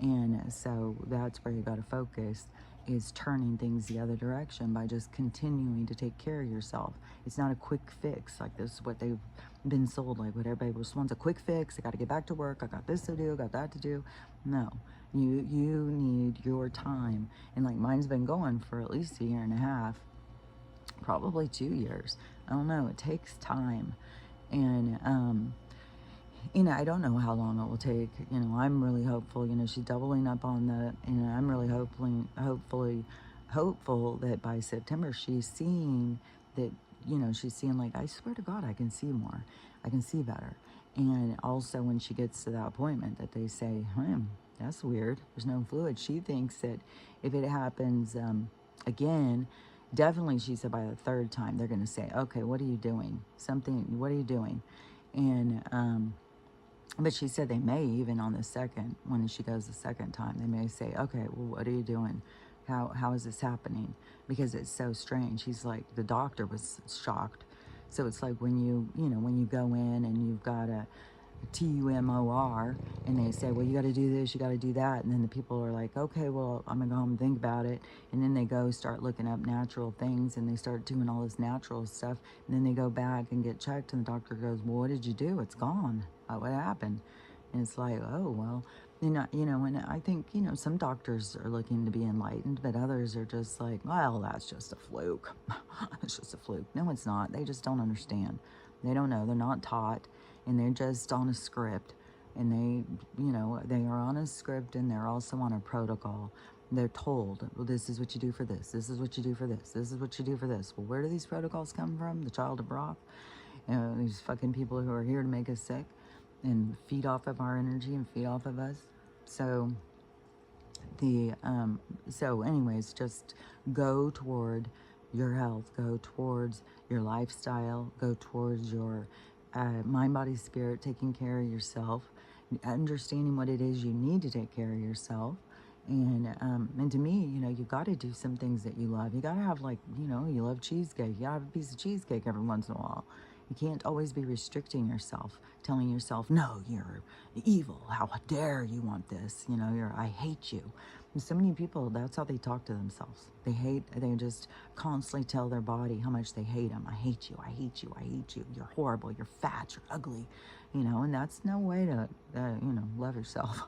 And so that's where you got to focus, is turning things the other direction by just continuing to take care of yourself. It's not a quick fix. Like, this is what they've been sold, like what everybody just wants, a quick fix. I got to get back to work. I got this to do, got that to do. No, you need your time. And like, mine's been going for at least a year and a half, probably 2 years. I don't know. It takes time. And, I don't know how long it will take. I'm really hopeful. She's doubling up on I'm really hopeful that by September she's seeing that, she's seeing, like, I swear to God, I can see more. I can see better. And also when she gets to that appointment that they say, that's weird, there's no fluid. She thinks that if it happens again, definitely, she said, by the third time, they're going to say, okay, what are you doing? What are you doing? And, but she said they may, even on the second, when she goes the second time, they may say, okay, well, what are you doing? How is this happening? Because it's so strange. He's like, the doctor was shocked. So it's like when when you go in and you've got a TUMOR, and they say, well, you got to do this, you got to do that. And then the people are like, okay, well, I'm going to go home and think about it. And then they go start looking up natural things, and they start doing all this natural stuff. And then they go back and get checked, and the doctor goes, well, what did you do? It's gone. What happened? And it's like, oh, well, and I think, some doctors are looking to be enlightened, but others are just like, well, that's just a fluke. It's just a fluke. No, it's not. They just don't understand. They don't know. They're not taught, and they're just on a script. And they are on a script, and they're also on a protocol. They're told, well, this is what you do for this. This is what you do for this. This is what you do for this. Well, where do these protocols come from? The child of Brock? These fucking people who are here to make us sick and feed off of our energy and feed off of us. So anyways, just go toward your health, go towards your lifestyle, go towards your mind, body, spirit, taking care of yourself, understanding what it is you need to take care of yourself. And to me, you got to do some things that you love. You got to have, like, you love cheesecake. You got to have a piece of cheesecake every once in a while. You can't always be restricting yourself, telling yourself, no, you're evil. How dare you want this? I hate you. And so many people, that's how they talk to themselves. They just constantly tell their body how much they hate them. I hate you. I hate you. I hate you. You're horrible. You're fat. You're ugly. And that's no way to, love yourself.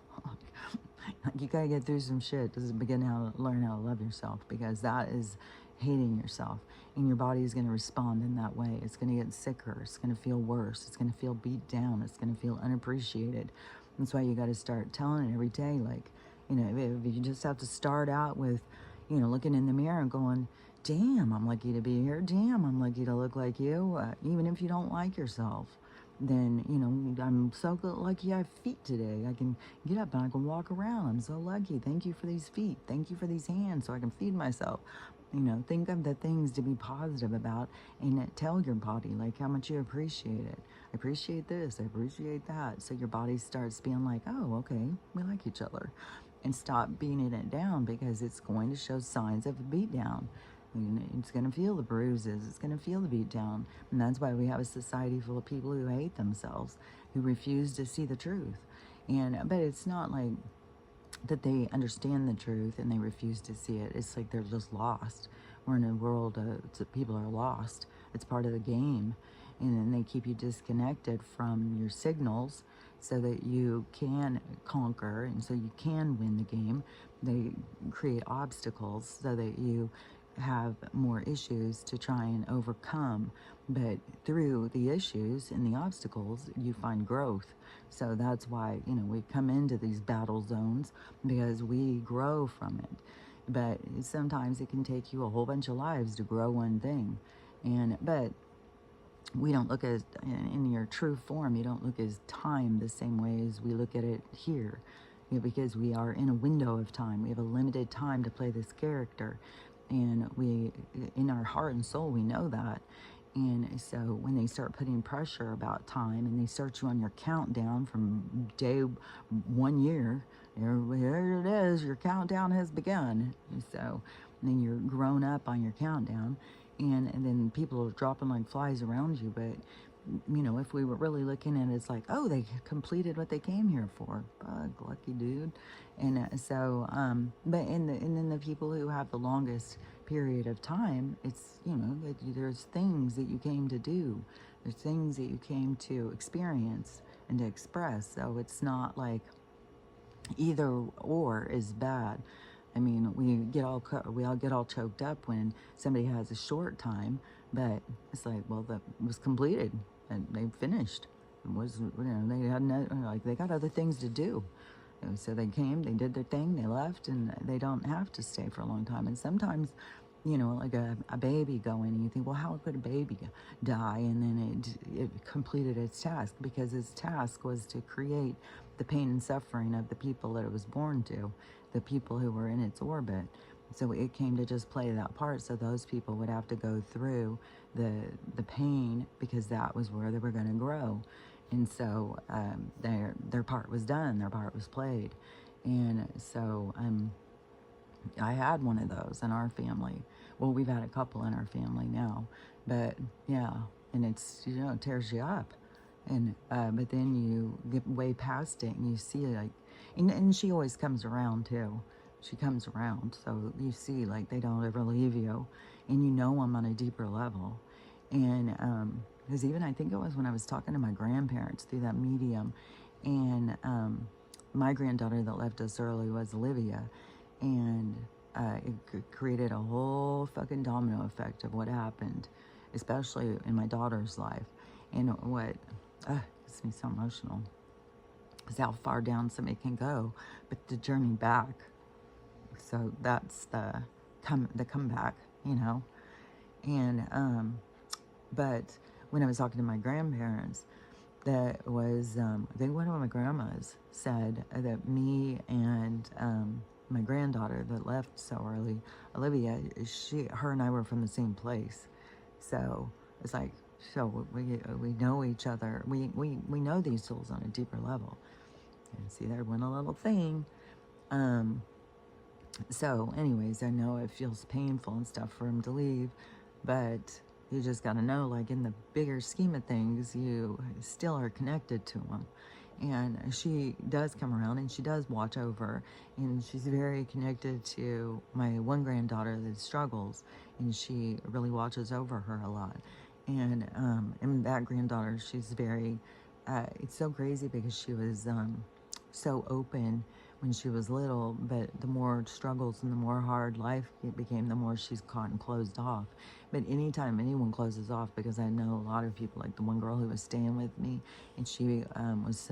You gotta get through some shit to learn how to love yourself, because that is hating yourself, and your body is going to respond in that way. It's going to get sicker. It's going to feel worse. It's going to feel beat down. It's going to feel unappreciated. That's why you got to start telling it every day. Like, if you just have to start out with, looking in the mirror and going, damn, I'm lucky to be here. Damn, I'm lucky to look like you. Even if you don't like yourself, then, I'm so lucky I have feet today. I can get up and I can walk around. I'm so lucky. Thank you for these feet. Thank you for these hands so I can feed myself. Think of the things to be positive about, and tell your body, like, how much you appreciate it. I appreciate this. I appreciate that. So your body starts being like, oh, okay, we like each other. And stop beating it down, because it's going to show signs of a beat down. It's going to feel the bruises. It's going to feel the beat down. And that's why we have a society full of people who hate themselves, who refuse to see the truth. But it's not like that they understand the truth and they refuse to see it. It's like they're just lost. We're in a world people are lost. It's part of the game. And then they keep you disconnected from your signals, so that you can conquer and so you can win the game. They create obstacles so that you have more issues to try and overcome. But through the issues and the obstacles, you find growth. So that's why, we come into these battle zones because we grow from it. But sometimes it can take you a whole bunch of lives to grow one thing. But we don't look at in your true form, you don't look at time the same way as we look at it here. Because we are in a window of time. We have a limited time to play this character. And we, in our heart and soul, we know that. And so when they start putting pressure about time and they start you on your countdown from day 1 year, there it is, your countdown has begun. So then you're grown up on your countdown, and then people are dropping like flies around you. But if we were really looking at it, it's like, oh, they completed what they came here for. Bug, lucky dude. And and then the people who have the longest period of time, it's, there's things that you came to do. There's things that you came to experience and to express. So it's not like either or is bad. I mean, we all get all choked up when somebody has a short time, but it's like, well, that was completed and they finished. It was, they had they got other things to do. So they came, they did their thing, they left, and they don't have to stay for a long time. And sometimes, like a baby going, and you think, well, how could a baby die? And then it completed its task, because its task was to create the pain and suffering of the people that it was born to, the people who were in its orbit. So it came to just play that part, so those people would have to go through the pain, because that was where they were going to grow. And so their part was done, their part was played. And so I had one of those in our family. Well, we've had a couple in our family now, but yeah, and it's, it tears you up. And but then you get way past it and you see like, and she always comes around too. She comes around, so you see like they don't ever leave you, and them on a deeper level. And because even I think it was when I was talking to my grandparents through that medium, and my granddaughter that left us early was Olivia, and it created a whole fucking domino effect of what happened, especially in my daughter's life. And what gets me so emotional is how far down somebody can go, but the journey back. So that's the comeback, and but when I was talking to my grandparents, that was I think one of my grandmas said that me and my granddaughter that left so early, Olivia, her and I were from the same place. So it's like, so we know each other. We know these souls on a deeper level. And see, there went a little thing. So anyways, I know it feels painful and stuff for him to leave, but you just got to know, like, in the bigger scheme of things, you still are connected to him. And she does come around and she does watch over, and she's very connected to my one granddaughter that struggles, and she really watches over her a lot. And that granddaughter, she's very, it's so crazy because she was so open when she was little, but the more struggles and the more hard life it became, the more she's caught and closed off. But anytime anyone closes off, because I know a lot of people, like the one girl who was staying with me, and she was,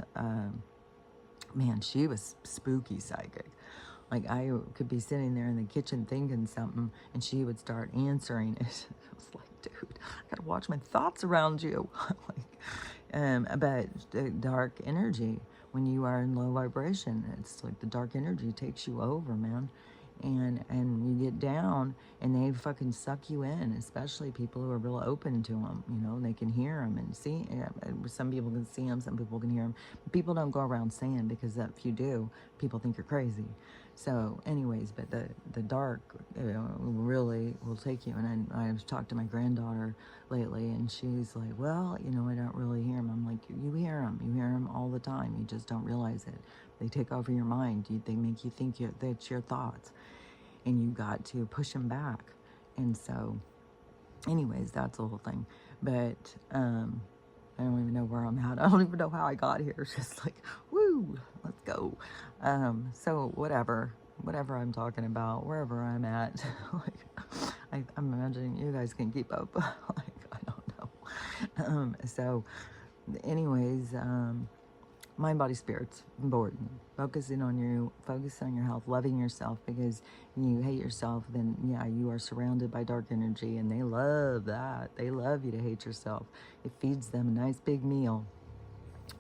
man, she was spooky psychic. Like, I could be sitting there in the kitchen thinking something, and she would start answering it. I was like, dude, I gotta watch my thoughts around you. But the dark energy, when you are in low vibration, it's like the dark energy takes you over, man. And you get down, and they fucking suck you in, especially people who are real open to them. They can hear them and see. Some people can see them, some people can hear them. People don't go around saying, because if you do, people think you're crazy. So anyways, but the dark really will take you. And I've talked to my granddaughter lately, and she's like, well, I don't really hear them. I'm like, you hear them all the time, you just don't realize it. They take over your mind. They make you think that's your thoughts, and you got to push them back. And so anyways, that's the whole thing. But I don't even know where I'm at. I don't even know how I got here. It's just like, woo, let's go. So whatever I'm talking about, wherever I'm at, like, I'm imagining you guys can keep up. Like, I don't know. So anyways, mind, body, spirits, important. Focusing on you, focus on your health, loving yourself, because you hate yourself, then yeah, you are surrounded by dark energy, and they love that. They love you to hate yourself. It feeds them a nice big meal,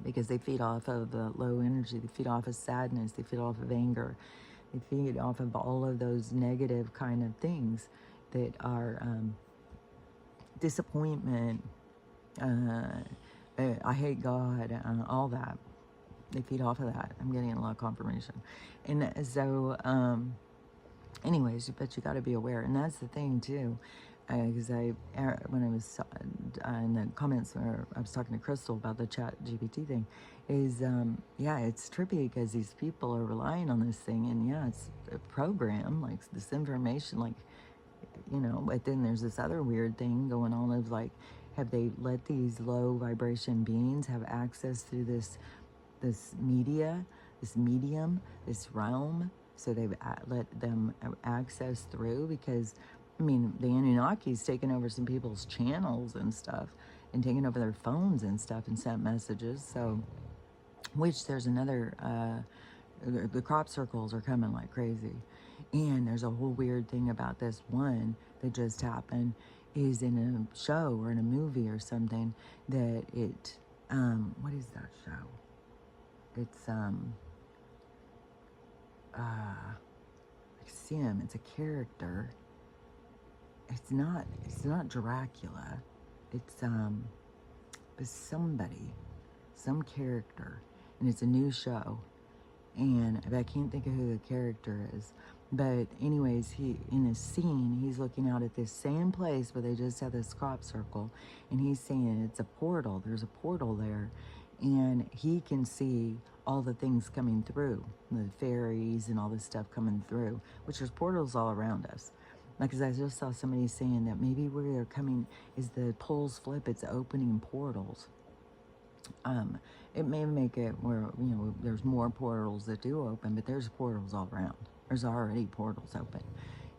because they feed off of low energy. They feed off of sadness. They feed off of anger. They feed off of all of those negative kind of things that are disappointment. I hate God. All that. They feed off of that. I'm getting a lot of confirmation. And so, anyways, but you got to be aware. And that's the thing, too. Because when I was in the comments where I was talking to Crystal about the chat GPT thing, is, yeah, it's trippy because these people are relying on this thing. And yeah, it's a program, like this information, like, you know, but then there's this other weird thing going on of like, have they let these low vibration beings have access to this media, this medium, this realm, so they've let them access through? Because, I mean, the Anunnaki's taken over some people's channels and stuff, and taken over their phones and stuff, and sent messages. So, which there's another, the crop circles are coming like crazy. And there's a whole weird thing about this one that just happened, is in a show or in a movie or something, that it, what is that show? It's like Sim. It's a character. It's not Dracula. It's somebody, some character, and it's a new show. And I can't think of who the character is. But anyways, he, in a scene, he's looking out at this same place where they just had this crop circle, and he's saying it's a portal. There's a portal there, and he can see all the things coming through, the fairies and all this stuff coming through, which there's portals all around us. Because I just saw somebody saying that maybe where they're coming is the poles flip, it's opening portals. It may make it where, you know, there's more portals that do open, but there's portals all around. There's already portals open,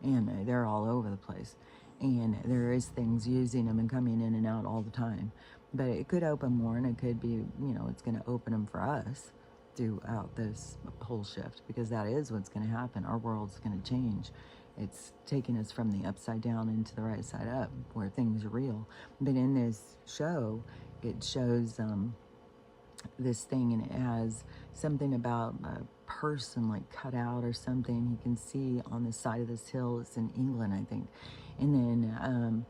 and they're all over the place. And there is things using them and coming in and out all the time. But it could open more, and it could be, you know, it's going to open them for us throughout this whole shift, because that is what's going to happen. Our world's going to change. It's taking us from the upside down into the right side up, where things are real. But in this show, it shows this thing, and it has something about a person like cut out or something. He can see on the side of this hill. It's in England, I think. And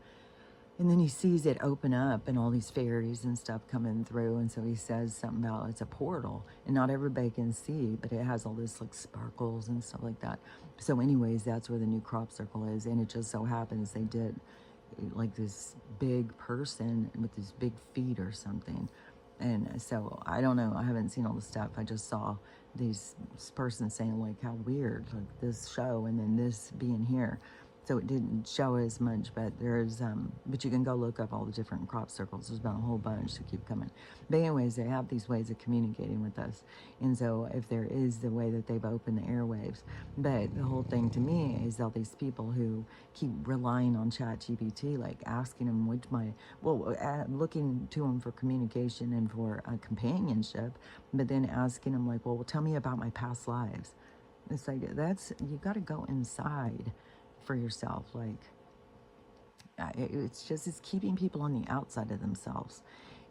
then he sees it open up, and all these fairies and stuff coming through. And so he says something about it's a portal, and not everybody can see, but it has all this like sparkles and stuff like that. So anyways, that's where the new crop circle is. And it just so happens they did like this big person with these big feet or something. And so I don't know, I haven't seen all the stuff. I just saw these person saying like how weird, like this show and then this being here. So it didn't show as much, but there's, but you can go look up all the different crop circles. There's been a whole bunch to keep coming. But anyways, they have these ways of communicating with us. And so if there is the way that they've opened the airwaves, but the whole thing to me is all these people who keep relying on ChatGPT, like asking them looking to them for communication and for companionship, but then asking them like, well, tell me about my past lives. It's like, you got to go inside for yourself. Like, it's keeping people on the outside of themselves.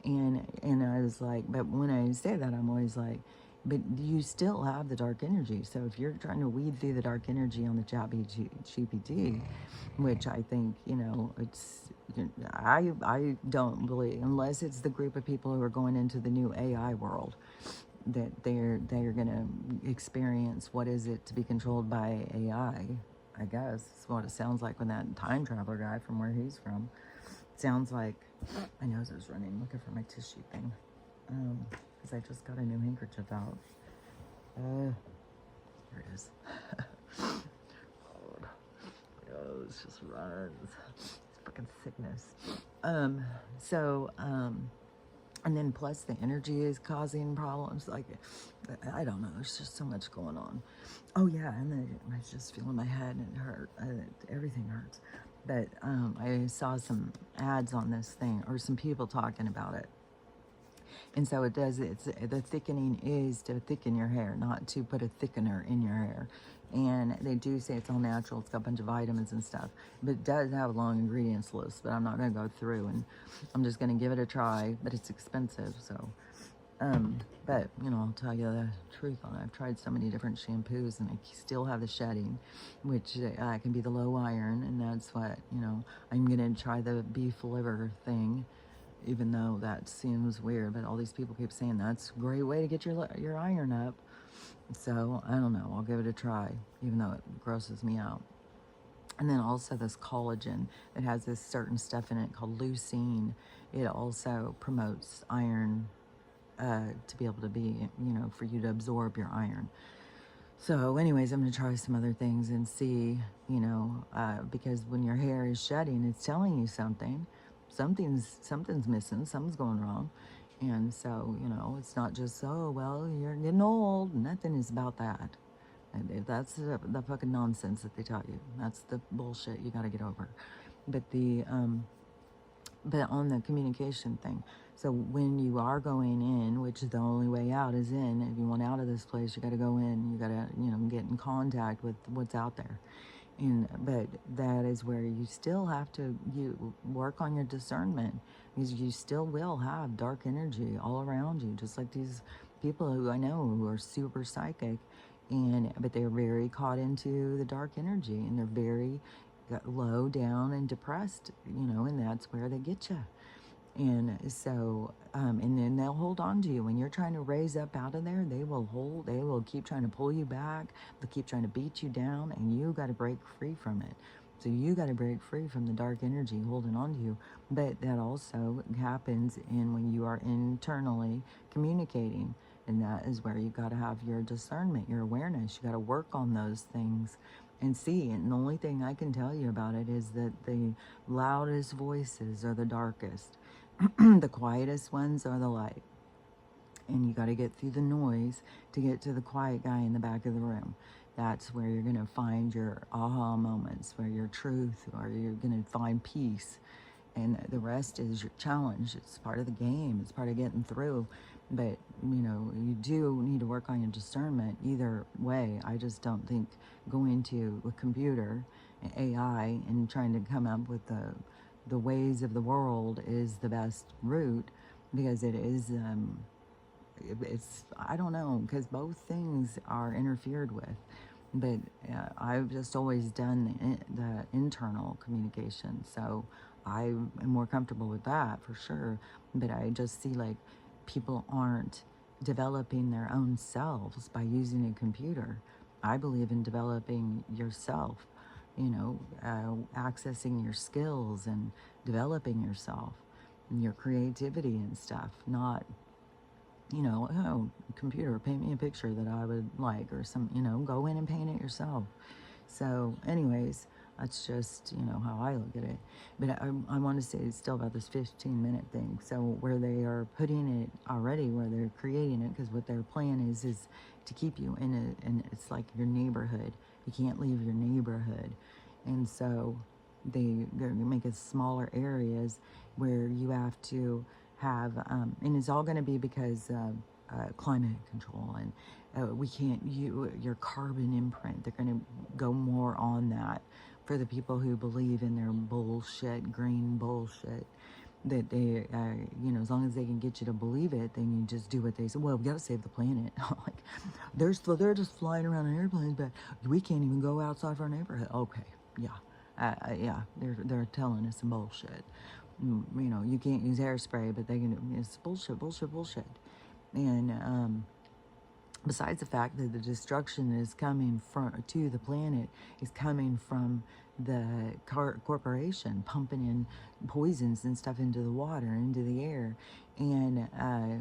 And I was like, but when I say that, I'm always like, but you still have the dark energy. So if you're trying to weed through the dark energy on the GPT, which I think, you know, I don't believe, unless it's the group of people who are going into the new AI world, that they're going to experience what is it to be controlled by AI. I guess it's what it sounds like when that time traveler guy from where he's from. Sounds like, my nose is running, looking for my tissue thing. Because I just got a new handkerchief out. Here it is. Oh, my nose just runs. It's fucking sickness. And then plus the energy is causing problems. Like, I don't know. There's just so much going on. Oh yeah, and then I was just feeling my head and it hurt. Everything hurts. But I saw some ads on this thing, or some people talking about it. And so it does, the thickening is to thicken your hair, not to put a thickener in your hair. And they do say it's all natural, it's got a bunch of vitamins and stuff. But it does have a long ingredients list, but I'm not going to go through, and I'm just going to give it a try, but it's expensive, so. But, you know, I'll tell you the truth on it. I've tried so many different shampoos, and I still have the shedding, which can be the low iron, and that's what, you know, I'm going to try the beef liver thing, even though that seems weird, but all these people keep saying that's a great way to get your iron up. So I don't know, I'll give it a try, even though it grosses me out. And then also this collagen that has this certain stuff in it called leucine. It also promotes iron, to be able to be, you know, for you to absorb your iron. So anyways, I'm going to try some other things and see, you know, because when your hair is shedding, it's telling you something. Something's missing, something's going wrong. And so, you know, it's not just, oh, well, you're getting old. Nothing is about that. And that's the fucking nonsense that they taught you. That's the bullshit you got to get over. But on the communication thing, so when you are going in, which is the only way out is in, if you want out of this place, you got to go in, you got to, you know, get in contact with what's out there. But that is where you still have to work on your discernment, because you still will have dark energy all around you, just like these people who I know who are super psychic, but they're very caught into the dark energy, and they're very low down and depressed, you know, and that's where they get you. And so, and then they'll hold on to you when you're trying to raise up out of there. They will keep trying to pull you back. They'll keep trying to beat you down, and you got to break free from it. So you got to break free from the dark energy holding on to you. But that also happens when you are internally communicating. And that is where you got to have your discernment, your awareness. You got to work on those things and see. And the only thing I can tell you about it is that the loudest voices are the darkest. The quietest ones are the light. And you got to get through the noise to get to the quiet guy in the back of the room. That's where you're going to find your aha moments, where your truth, or you're going to find peace. And the rest is your challenge. It's part of the game. It's part of getting through. But, you know, you do need to work on your discernment either way. I just don't think going to a computer, AI, and trying to come up with the ways of the world is the best route, because it is, I don't know, because both things are interfered with. But I've just always done the internal communication, so I am more comfortable with that for sure. But I just see like people aren't developing their own selves by using a computer. I believe in developing yourself, you know, accessing your skills and developing yourself and your creativity and stuff, not, you know, oh, computer, paint me a picture that I would like, or some, you know, go in and paint it yourself. So anyways, that's just, you know, how I look at it. But I want to say still about this 15-minute thing. So where they are putting it already, where they're creating it, because what their plan is to keep you in it, and it's like your neighborhood. You can't leave your neighborhood. And so they're going to make it smaller areas where you have to have, and it's all going to be because climate control, and we can't, your carbon imprint, they're going to go more on that for the people who believe in their bullshit, green bullshit, that they, you know, as long as they can get you to believe it, then you just do what they say. Well, we got to save the planet. Like, they're just flying around in airplanes, but we can't even go outside of our neighborhood. Okay, yeah. Yeah, they're telling us some bullshit. You know, you can't use hairspray, but they can. It's bullshit, bullshit, bullshit. And besides the fact that the destruction is coming to the planet is coming from the corporation pumping in poisons and stuff into the water, into the air, and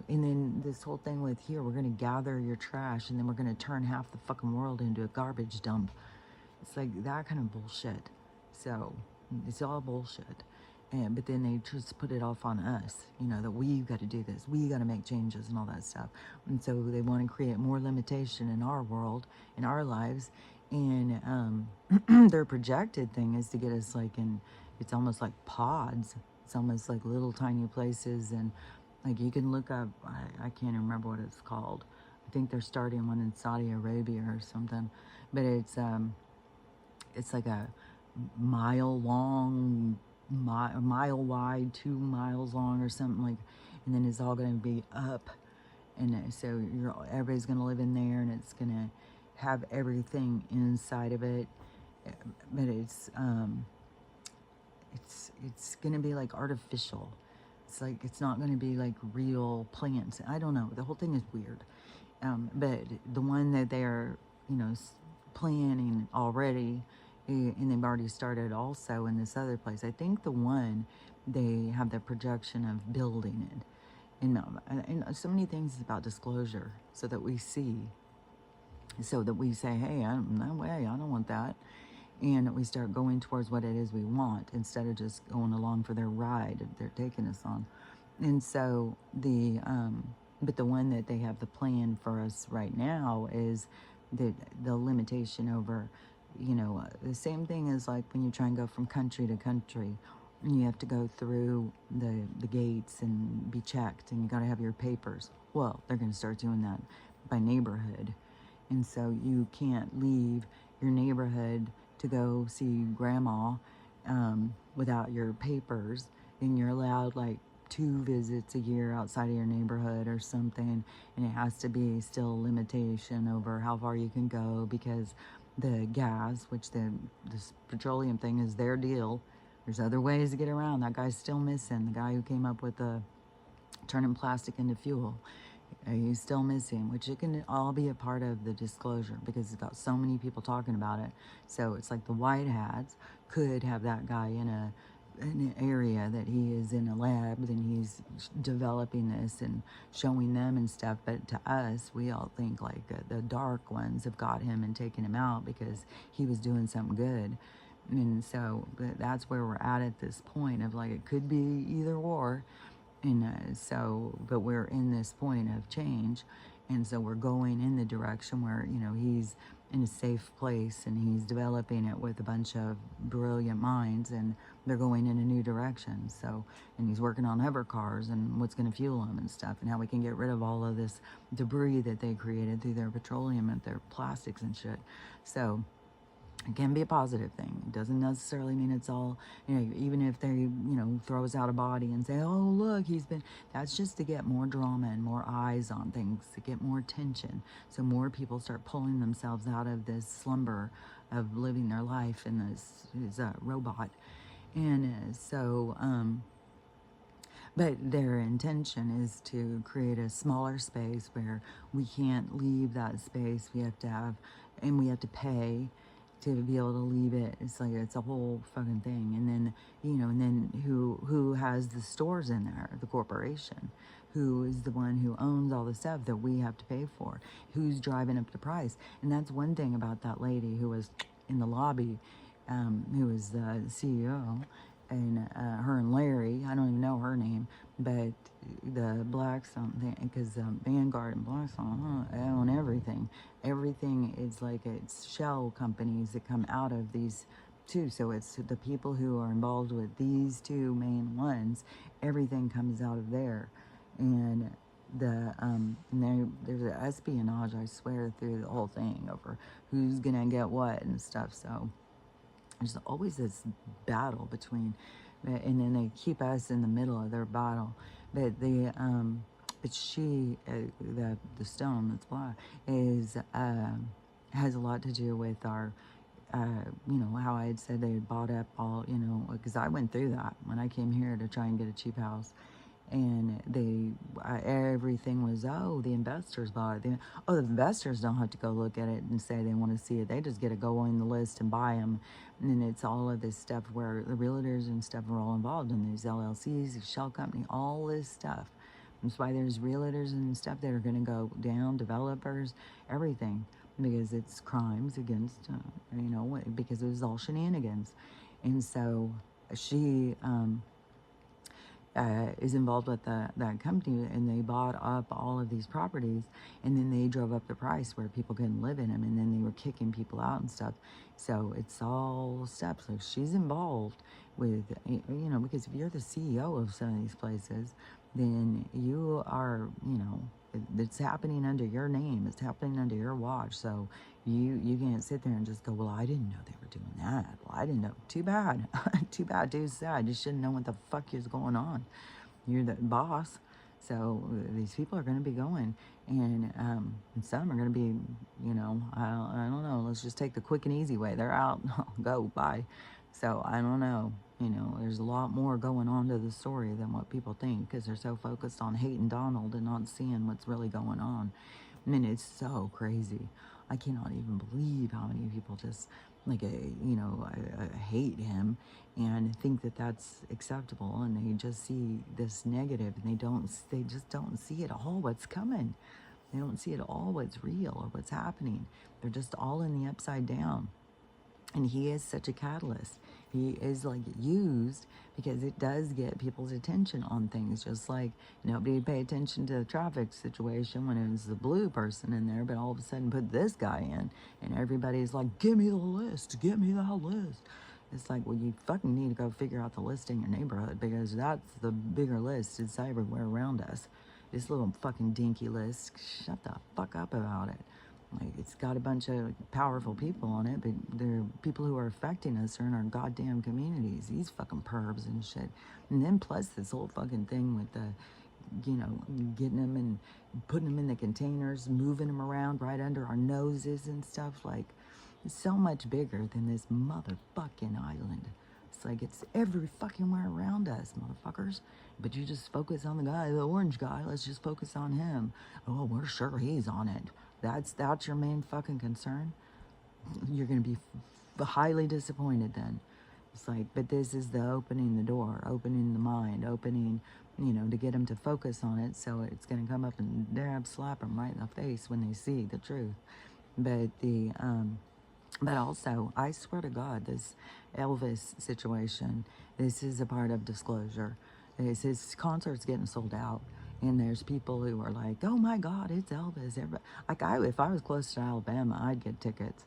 then this whole thing with, here, we're going to gather your trash, and then we're going to turn half the fucking world into a garbage dump. It's like that kind of bullshit. So it's all bullshit. but then they just put it off on us, that we got to do this, we got to make changes and all that stuff. And so they want to create more limitation in our world, in our lives. And their projected thing is to get us like in, it's almost like pods. It's almost like little tiny places. And like you can look up, I can't remember what it's called. I think they're starting one in Saudi Arabia or something. But it's like a mile long, a mile wide, 2 miles long or something like, and then it's all going to be up, and so everybody's going to live in there, and it's going to have everything inside of it, but it's going to be like artificial. It's like it's not going to be like real plants. I don't know. The whole thing is weird. But the one that they're planning already, and they've already started also in this other place. I think the one they have the projection of building it. And so many things about disclosure, so that we see, so that we say, hey, no way, I don't want that. And we start going towards what it is we want instead of just going along for their ride that they're taking us on. And so but the one that they have the plan for us right now is the limitation over, the same thing as like when you try and go from country to country, and you have to go through the gates and be checked, and you got to have your papers. Well, they're going to start doing that by neighborhood. And so you can't leave your neighborhood to go see grandma without your papers, and you're allowed like 2 visits a year outside of your neighborhood or something, and it has to be still a limitation over how far you can go, because the gas, which this petroleum thing is their deal. There's other ways to get around. That guy's still missing. The guy who came up with turning plastic into fuel. He's still missing, which it can all be a part of the disclosure, because it's got so many people talking about it. So it's like the white hats could have that guy in an area that he is in a lab, then he's developing this and showing them and stuff. But to us, we all think like the dark ones have got him and taken him out because he was doing something good. And so that's where we're at this point of like, it could be either or. And but we're in this point of change. And so we're going in the direction where, he's in a safe place and he's developing it with a bunch of brilliant minds, and they're going in a new direction. So, and he's working on hover cars and what's going to fuel them and stuff, and how we can get rid of all of this debris that they created through their petroleum and their plastics and shit. So it can be a positive thing. It doesn't necessarily mean it's all, even if they, throw us out a body and say, oh, look, that's just to get more drama and more eyes on things, to get more attention. So more people start pulling themselves out of this slumber of living their life in this robot. And but their intention is to create a smaller space where we can't leave that space. We have to pay to be able to leave it. It's like, it's a whole fucking thing. And then, who has the stores in there? The corporation. Who is the one who owns all the stuff that we have to pay for? Who's driving up the price? And that's one thing about that lady who was in the lobby, who was the CEO, and her and Larry, I don't even know her name, but the Blackstone, because Vanguard and Blackstone own everything. Everything is like, it's shell companies that come out of these two. So it's the people who are involved with these two main ones. Everything comes out of there, and there's an espionage, I swear, through the whole thing over who's gonna get what and stuff. So there's always this battle between, and then they keep us in the middle of their battle. But the stone that's black is has a lot to do with our, how I had said they had bought up all, because I went through that when I came here to try and get a cheap house. And everything was, the investors bought it. The investors don't have to go look at it and say they want to see it. They just get to go on the list and buy them. And then it's all of this stuff where the realtors and stuff are all involved in these LLCs, these shell company, all this stuff. That's why there's realtors and stuff that are going to go down, developers, everything, because it's crimes against, because it was all shenanigans. And so she, is involved with that company, and they bought up all of these properties, and then they drove up the price where people couldn't live in them, and then they were kicking people out and stuff. So it's all steps. So she's involved with, because if you're the CEO of some of these places, then you are, it's happening under your name. It's happening under your watch. So you can't sit there and just go, well, I didn't know they were doing that. Well, I didn't know. Too bad. Too bad. Too sad. You shouldn't know what the fuck is going on. You're the boss. So these people are going to be going, and some are going to be, I don't know. Let's just take the quick and easy way. They're out. Go. Bye. So I don't know. There's a lot more going on to the story than what people think, because they're so focused on hating Donald and not seeing what's really going on. I mean, it's so crazy. I cannot even believe how many people just hate him and think that that's acceptable, and they just see this negative, and they just don't see at all what's coming. They don't see at all what's real or what's happening. They're just all in the upside down. And he is such a catalyst. He is like used because it does get people's attention on things. Just like nobody paid attention to the traffic situation when it was the blue person in there, but all of a sudden put this guy in, and everybody's like, give me the list, give me that list. It's like, well, you fucking need to go figure out the list in your neighborhood, because that's the bigger list. It's everywhere around us. This little fucking dinky list, shut the fuck up about it. Like, it's got a bunch of powerful people on it, but the people who are affecting us are in our goddamn communities. These fucking pervs and shit. And then plus this whole fucking thing with the, getting them and putting them in the containers, moving them around right under our noses and stuff. Like, it's so much bigger than this motherfucking island. It's like it's every fucking where around us, motherfuckers. But you just focus on the guy, the orange guy. Let's just focus on him. Oh, we're sure he's on it. That's your main fucking concern. You're gonna be highly disappointed then. It's like, but this is the opening the door, opening the mind, opening, to get them to focus on it. So it's gonna come up and slap them right in the face when they see the truth. But but also, I swear to God, this Elvis situation, this is a part of disclosure. His concert's getting sold out, and there's people who are like, "Oh my God, it's Elvis!" If I was close to Alabama, I'd get tickets.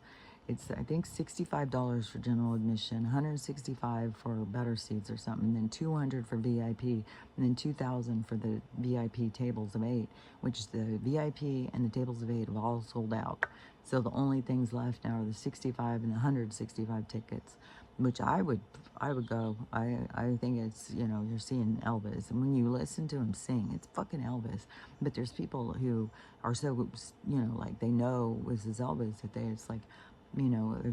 It's, I think, $65 for general admission, $165 for better seats or something, and then $200 for VIP, and then $2,000 for the VIP tables of 8, which the VIP and the tables of 8 have all sold out. So the only things left now are the 65 and the 165 tickets, which I would go. I think it's, you're seeing Elvis, and when you listen to him sing, it's fucking Elvis. But there's people who are so, like, they know this is Elvis, that it's like, they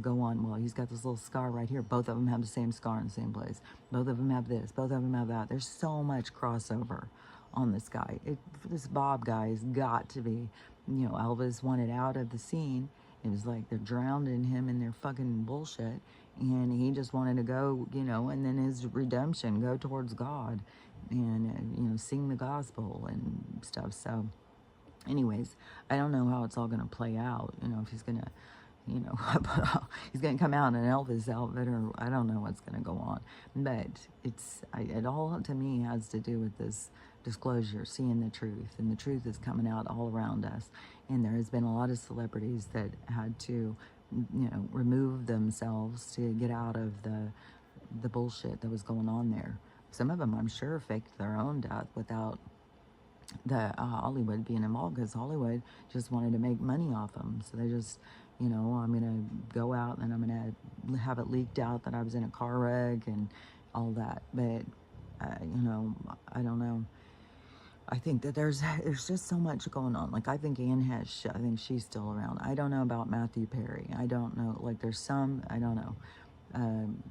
go on, well, he's got this little scar right here. Both of them have the same scar in the same place. Both of them have this. Both of them have that. There's so much crossover on this guy. This Bob guy has got to be, Elvis wanted out of the scene. It was like they're drowning him in their fucking bullshit. And he just wanted to go, and then his redemption, go towards God and, sing the gospel and stuff. So anyways, I don't know how it's all going to play out, if he's going to, he's going to come out in an Elvis outfit, or I don't know what's going to go on. But it all to me has to do with this disclosure, seeing the truth, and the truth is coming out all around us. And there has been a lot of celebrities that had to, remove themselves to get out of the bullshit that was going on there. Some of them, I'm sure, faked their own death without the Hollywood being involved, because Hollywood just wanted to make money off them. So they just, I'm going to go out and I'm going to have it leaked out that I was in a car wreck and all that. But, I don't know. I think that there's just so much going on. Like, I think Anne Hesh, I think she's still around. I don't know about Matthew Perry. I don't know. Like, there's some, I don't know.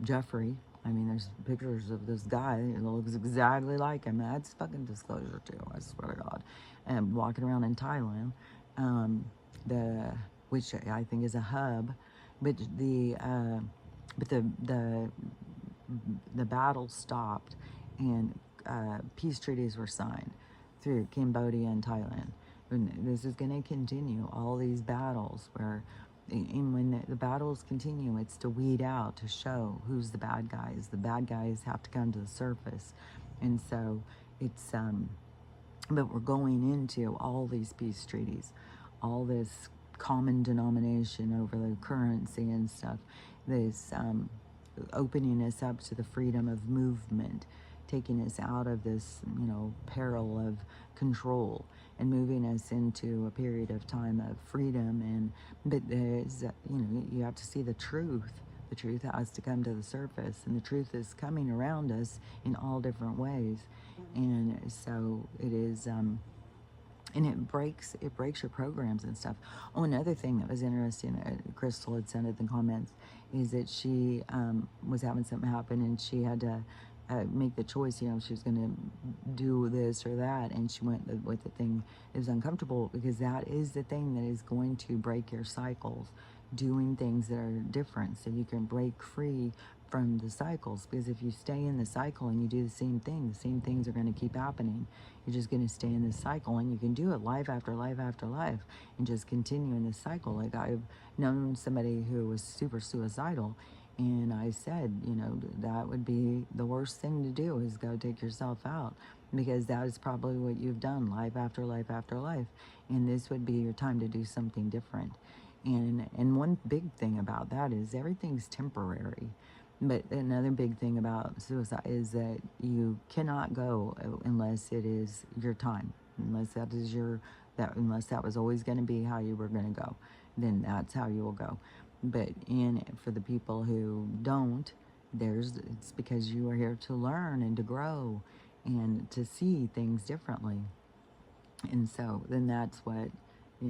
Jeffrey, I mean, there's pictures of this guy that looks exactly like him. That's fucking disclosure too, I swear to God. And walking around in Thailand, which I think is a hub, but the battle stopped, and peace treaties were signed through Cambodia and Thailand. And this is going to continue, all these battles where, and when the battles continue, it's to weed out, to show who's the bad guys. The bad guys have to come to the surface, And so it's, but we're going into all these peace treaties, all this common denomination over the currency and stuff, this opening us up to the freedom of movement, taking us out of this, peril of control and moving us into a period of time of freedom. And but there's, you have to see the truth. The truth has to come to the surface, and the truth is coming around us in all different ways. And so it is, and it breaks your programs and stuff. Oh, another thing that was interesting, Crystal had sent in the comments, is that she was having something happen, and she had to make the choice. She was going to do this or that, and she went with the thing that was uncomfortable, because that is the thing that is going to break your cycles. Doing things that are different, so you can break free from the cycles. Because if you stay in the cycle and you do the same things are going to keep happening. You're just going to stay in this cycle, and you can do it life after life after life, and just continue in this cycle. Like, I've known somebody who was super suicidal, and I said, that would be the worst thing to do, is go take yourself out, because that is probably what you've done life after life after life, and this would be your time to do something different. And one big thing about that is everything's temporary. But another big thing about suicide is that you cannot go unless it is your time, unless unless that was always going to be how you were going to go, then that's how you will go. But for the people who don't, it's because you are here to learn and to grow and to see things differently. And so then that's what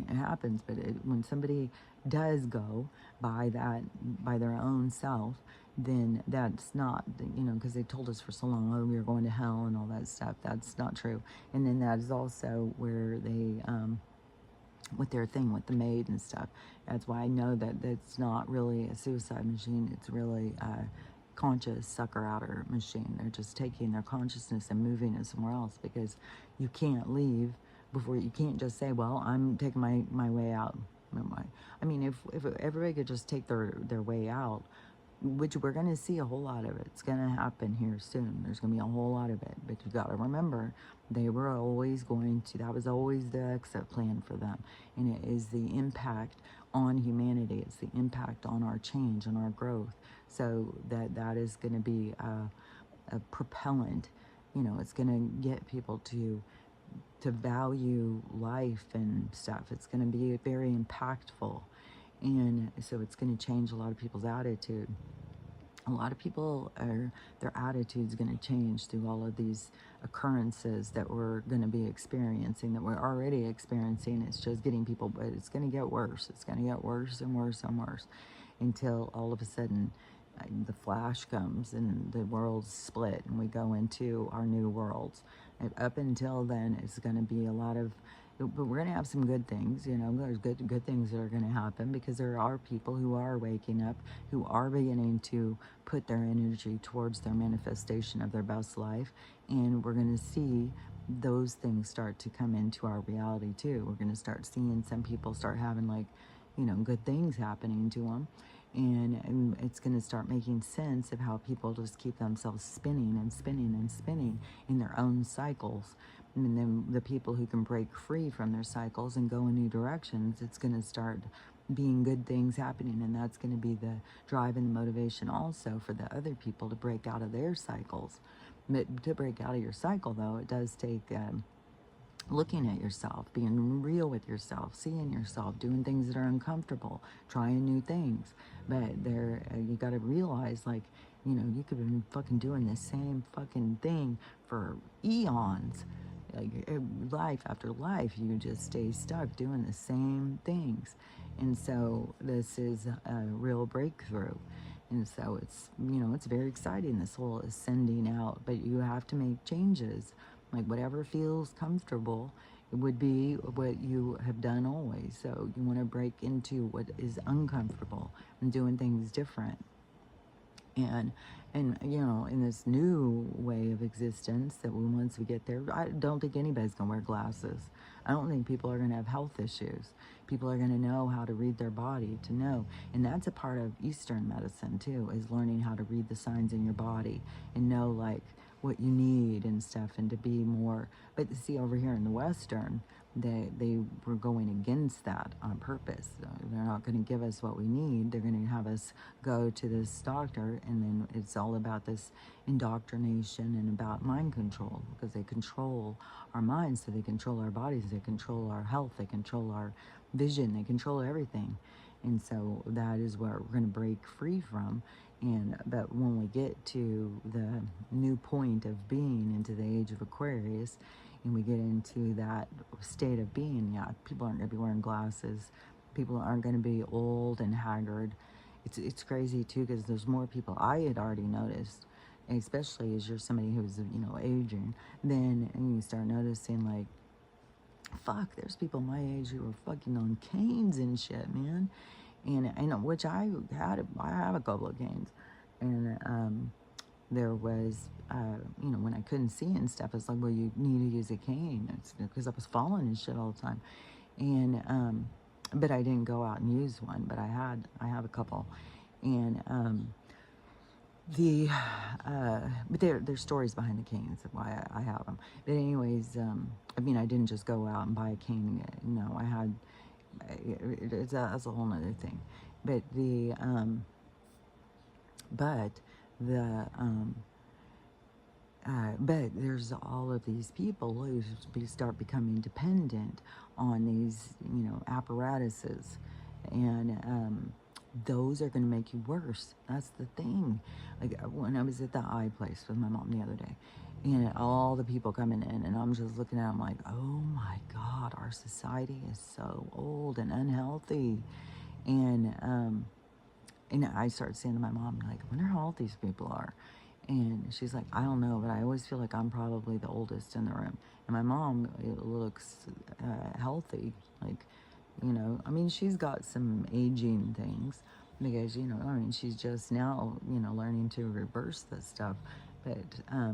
happens. But when somebody does go by their own self, then that's not, because they told us for so long, oh, we are going to hell and all that stuff. That's not true. And then that is also where they, with their thing with the maid and stuff. That's why I know that that's not really a suicide machine. It's really a conscious sucker-outer machine. They're just taking their consciousness and moving it somewhere else, because you can't leave before, you can't just say, well, I'm taking my way out. I mean, if everybody could just take their way out, which we're going to see a whole lot of it. It's going to happen here soon. There's going to be a whole lot of it. But you've got to remember, they were always that was always the exit plan for them. And it is the impact on humanity. It's the impact on our change and our growth. So that is going to be a propellant. It's going to get people to value life and stuff. It's going to be very impactful. And so it's going to change a lot of people's attitude. A lot of people their attitude's going to change through all of these occurrences that we're going to be experiencing, that we're already experiencing. It's just getting people, but it's going to get worse. It's going to get worse and worse and worse, until all of a sudden the flash comes and the world's split and we go into our new worlds. And up until then, it's going to be a lot of, but we're going to have some good things. There's good things that are going to happen, because there are people who are waking up, who are beginning to put their energy towards their manifestation of their best life, and we're going to see those things start to come into our reality too. We're going to start seeing some people start having, like, good things happening to them. And it's going to start making sense of how people just keep themselves spinning and spinning and spinning in their own cycles. And then the people who can break free from their cycles and go in new directions, it's going to start being good things happening. And that's going to be the drive and the motivation also for the other people to break out of their cycles. But to break out of your cycle, though, it does take looking at yourself, being real with yourself, seeing yourself, doing things that are uncomfortable, trying new things. But you got to realize, like, you could have been fucking doing the same fucking thing for eons. Like, life after life, you just stay stuck doing the same things. And so this is a real breakthrough. And so it's very exciting, this whole ascending out, but you have to make changes. Like, whatever feels comfortable, it would be what you have done always. So you want to break into what is uncomfortable and doing things different. And in this new way of existence, that once we get there, I don't think anybody's going to wear glasses. I don't think people are going to have health issues. People are going to know how to read their body, to know. And that's a part of Eastern medicine too, is learning how to read the signs in your body and know, like, what you need and stuff, and to be more. But see, over here in the Western, they were going against that on purpose. They're not going to give us what we need. They're going to have us go to this doctor, and then it's all about this indoctrination and about mind control, because they control our minds, so they control our bodies, they control our health, they control our vision, they control everything. And so that is what we're going to break free from. And but when we get to the new point of being into the age of Aquarius, and we get into that state of being, yeah, people aren't going to be wearing glasses. People aren't going to be old and haggard. It's crazy too, because there's more people. I had already noticed, especially as you're somebody who's, aging. Then and you start noticing, like, fuck, there's people my age who are fucking on canes and shit, man. And which I have a couple of canes, and there was, when I couldn't see and stuff, it's like, well, you need to use a cane. It's because I was falling and shit all the time. And, but I didn't go out and use one, but I have a couple. And, but there's stories behind the canes of why I have them. But anyways, I mean, I didn't just go out and buy a cane. No, I had, that's a whole nother thing. But but there's all of these people who start becoming dependent on these, apparatuses, and those are going to make you worse. That's the thing. Like when I was at the eye place with my mom the other day, and all the people coming in, and I'm just looking at them like, oh my God, our society is so old and unhealthy. And I started saying to my mom, like, I wonder how old these people are. And she's like, I don't know, but I always feel like I'm probably the oldest in the room. And my mom looks healthy. Like, I mean, she's got some aging things because, I mean, she's just now, learning to reverse this stuff. I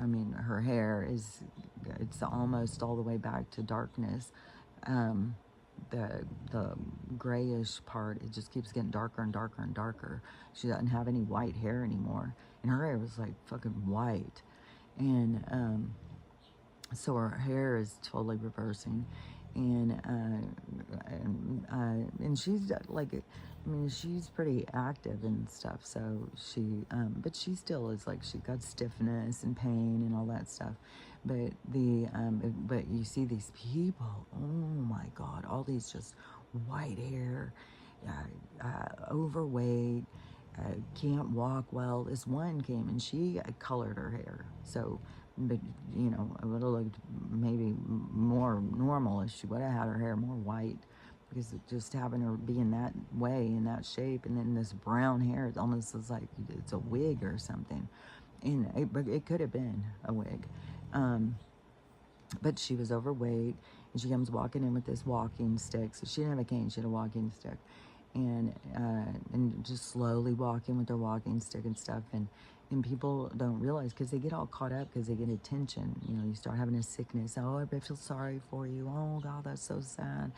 mean, her hair it's almost all the way back to darkness. Um, the grayish part, it just keeps getting darker and darker and darker. She doesn't have any white hair anymore, and her hair was like fucking white. And so her hair is totally reversing. And she's like, I mean, she's pretty active and stuff. So but she still is like, she got stiffness and pain and all that stuff. But you see these people, oh my God, all these just white hair, overweight, can't walk well. This one came and she colored her hair. So, but it would have looked maybe more normal if she would have had her hair more white, because just having her be in that way, in that shape, and then this brown hair, it almost is like it's a wig or something. But it could have been a wig. But she was overweight, and she comes walking in with this walking stick. So she didn't have a cane, she had a walking stick. And just slowly walking with their walking stick and stuff. And people don't realize, because they get all caught up because they get attention. You start having a sickness. Oh, I feel sorry for you. Oh, God, that's so sad.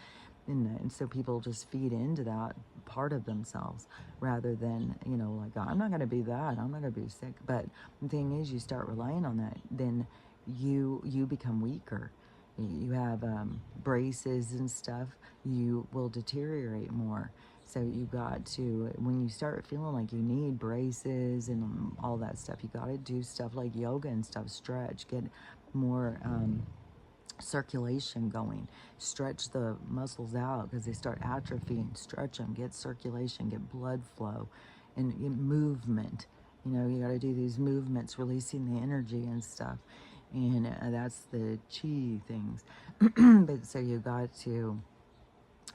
And so people just feed into that part of themselves rather than, like, I'm not going to be that. I'm not going to be sick. But the thing is, you start relying on that, then you become weaker. You have braces and stuff, you will deteriorate more. So you got to, when you start feeling like you need braces and all that stuff, you got to do stuff like yoga and stuff, stretch, get more circulation going, stretch the muscles out because they start atrophying. Stretch them, get circulation, get blood flow, and movement. You got to do these movements, releasing the energy and stuff. And that's the chi things. But so you got to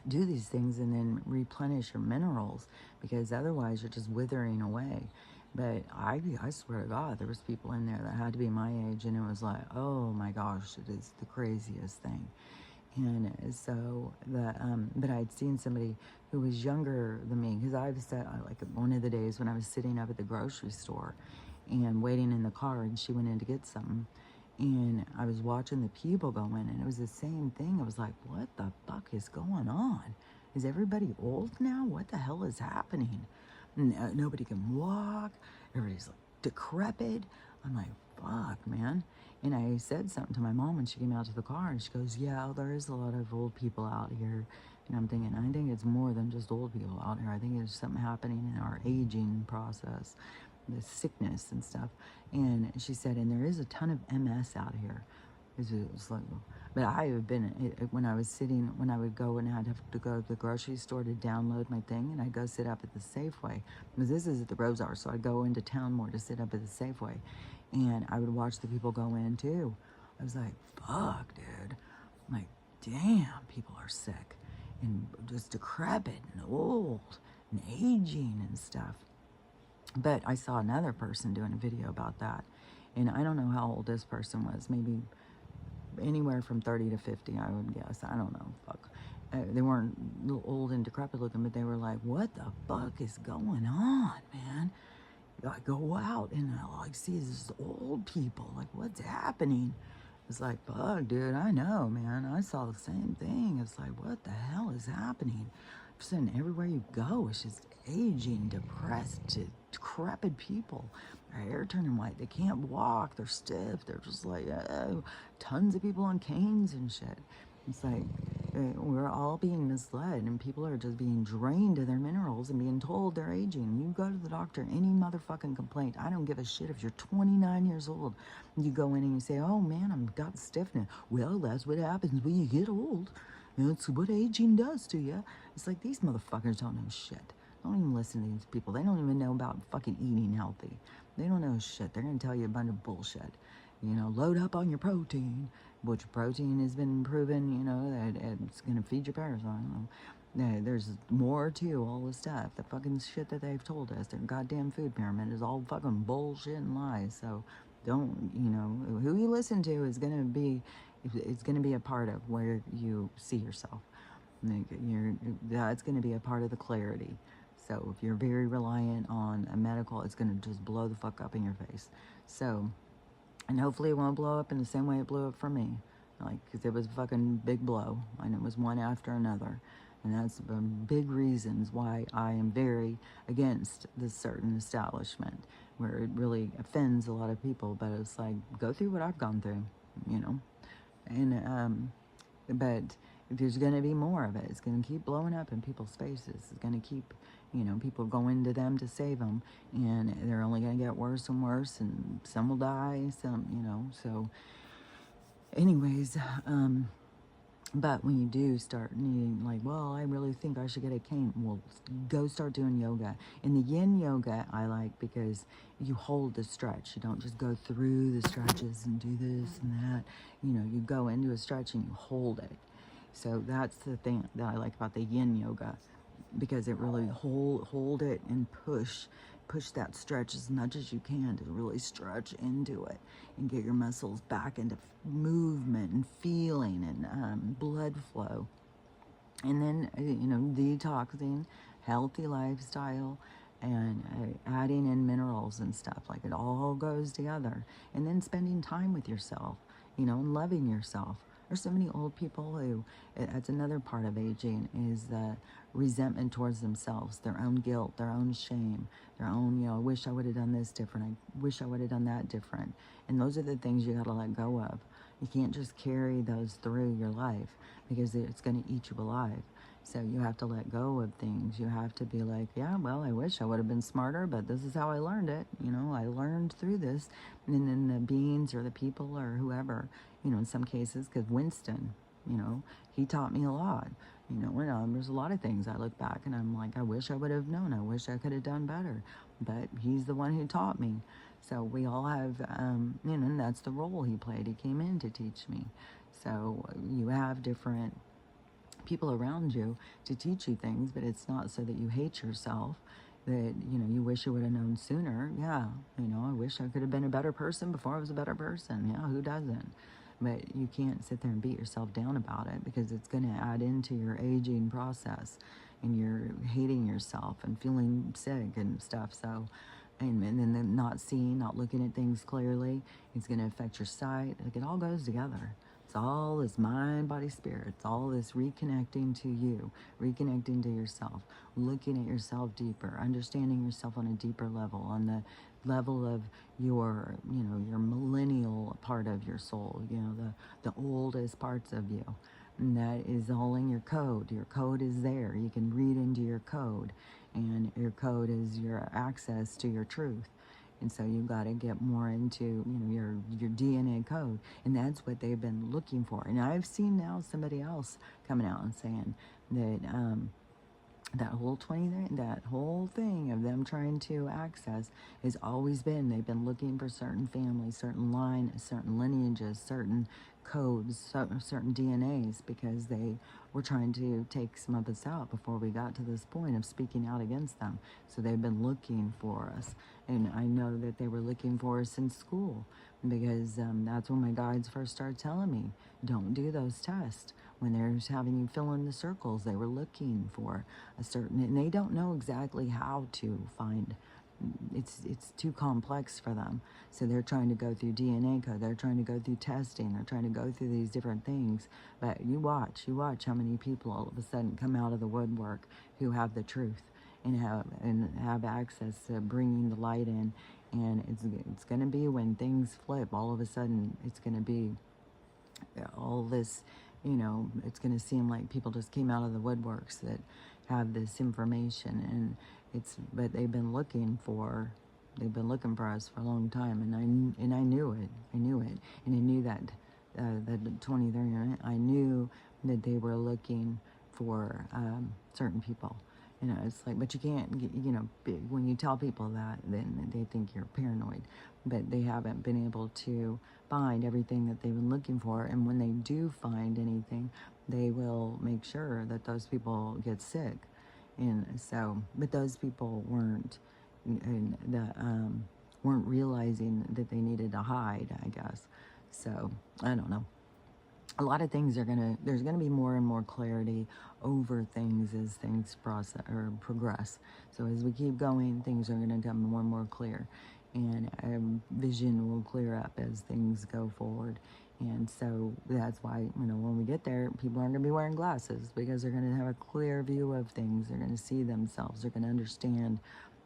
do these things and then replenish your minerals, because otherwise you're just withering away. But I swear to God, there was people in there that had to be my age, and it was like, oh my gosh, it is the craziest thing. And so but I'd seen somebody who was younger than me, because I've said, like, one of the days when I was sitting up at the grocery store and waiting in the car, and she went in to get something, and I was watching the people go in, and it was the same thing. I was like, what the fuck is going on? Is everybody old now? What the hell is happening? Nobody can walk. Everybody's like decrepit. I'm like, fuck, man. And I said something to my mom when she came out to the car, and she goes, yeah, there is a lot of old people out here. And I'm thinking, I think it's more than just old people out here. I think there's something happening in our aging process, the sickness and stuff. And she said, and there is a ton of MS out here. It's like, but I have been, when I was sitting, when I would go and I'd have to go to the grocery store to download my thing, and I'd go sit up at the Safeway. Because this is at the Rosar, so I'd go into town more to sit up at the Safeway. And I would watch the people go in too. I was like, fuck, dude. I'm like, damn, people are sick and just decrepit and old and aging and stuff. But I saw another person doing a video about that. And I don't know how old this person was, maybe anywhere from 30 to 50, I would guess. I don't know, fuck. They weren't old and decrepit looking, but they were like, what the fuck is going on, man? I go out and I like see these old people, like, what's happening? It's like, fuck, dude, I know, man. I saw the same thing. It's like, what the hell is happening? I'm saying everywhere you go, it's just aging, depressed, decrepit people. Their hair turning white. They can't walk. They're stiff. They're just like, tons of people on canes and shit. It's like, we're all being misled, and people are just being drained of their minerals and being told they're aging. You go to the doctor, any motherfucking complaint, I don't give a shit if you're 29 years old. You go in and you say, oh man, I've got stiffness. Well, that's what happens when you get old. That's what aging does to you. It's like, these motherfuckers don't know shit. Don't even listen to these people. They don't even know about fucking eating healthy. They don't know shit. They're going to tell you a bunch of bullshit. You know, load up on your protein, which protein has been proven, you know, that it's going to feed your parasite. There's more to all this stuff. The fucking shit that they've told us, their goddamn food pyramid is all fucking bullshit and lies. So don't, you know, who you listen to is going to be, it's going to be a part of where you see yourself. That's going to be a part of the clarity. So if you're very reliant on a medical, it's going to just blow the fuck up in your face. So, and hopefully it won't blow up in the same way it blew up for me. Like, because it was a fucking big blow, and it was one after another. And that's big reasons why I am very against this certain establishment, where it really offends a lot of people. But it's like, go through what I've gone through, you know. And but there's going to be more of it. It's going to keep blowing up in people's faces. It's going to keep, you know, people going to them to save them, and they're only going to get worse and worse, and some will die, some, you know. So anyways, but when you do start needing, like, well, I really think I should get a cane, well, go start doing yoga. And the yin yoga I like because you hold the stretch. You don't just go through the stretches and do this and that. You know, you go into a stretch and you hold it. So that's the thing that I like about the yin yoga, because it really hold it and push that stretch as much as you can to really stretch into it and get your muscles back into movement and feeling and blood flow. And then, you know, detoxing, healthy lifestyle, and adding in minerals and stuff. Like, it all goes together. And then spending time with yourself, you know, and loving yourself. There's so many old people who, that's another part of aging, is the resentment towards themselves, their own guilt, their own shame, their own, you know, I wish I would have done this different. I wish I would have done that different. And those are the things you got to let go of. You can't just carry those through your life, because it's going to eat you alive. So you have to let go of things. You have to be like, yeah, well, I wish I would have been smarter, but this is how I learned it. You know, I learned through this. And then the beings or the people or whoever, you know, in some cases, because Winston, you know, he taught me a lot. You know, there's a lot of things I look back and I'm like, I wish I would have known. I wish I could have done better. But he's the one who taught me. So we all have, you know, and that's the role he played. He came in to teach me. So you have different people around you to teach you things, but it's not so that you hate yourself, that, you know, you wish you would have known sooner. Yeah, you know, I wish I could have been a better person before I was a better person. Yeah, who doesn't? But you can't sit there and beat yourself down about it, because it's going to add into your aging process, and you're hating yourself and feeling sick and stuff. So, and then not seeing, not looking at things clearly, it's going to affect your sight. Like, it all goes together. It's all this mind, body, spirit. It's all this reconnecting to you, reconnecting to yourself, looking at yourself deeper, understanding yourself on a deeper level, on level of your, your millennial part of your soul, the oldest parts of you. And that is all in your code. Your code is there. You can read into your code, and your code is your access to your truth. And so you got to get more into, your DNA code, and that's what they've been looking for. And I've seen now somebody else coming out and saying that that whole thing of them trying to access has always been, they've been looking for certain families, certain line, certain lineages, certain codes, certain DNAs, because they were trying to take some of us out before we got to this point of speaking out against them. So they've been looking for us. And I know that they were looking for us in school, because that's when my guides first started telling me, don't do those tests. When they're having you fill in the circles, they were looking for a certain, and they don't know exactly how to find. It's too complex for them, so they're trying to go through DNA code. They're trying to go through testing. They're trying to go through these different things. But you watch how many people all of a sudden come out of the woodwork who have the truth and have access to bringing the light in. And it's going to be when things flip. All of a sudden, it's going to be all this, it's going to seem like people just came out of the woodworks that have this information. And but they've been looking for us for a long time. And I knew it. And I knew that the 23, I knew that they were looking for certain people. It's like, but you can't, when you tell people that, then they think you're paranoid. But they haven't been able to find everything that they've been looking for. And when they do find anything, they will make sure that those people get sick. And so, but those people weren't realizing that they needed to hide, I guess. So, I don't know. A lot of things there's gonna be more and more clarity over things as things progress. So as we keep going, things are gonna become more and more clear, and vision will clear up as things go forward. And so that's why, when we get there, people aren't gonna be wearing glasses, because they're gonna have a clear view of things. They're gonna see themselves. They're gonna understand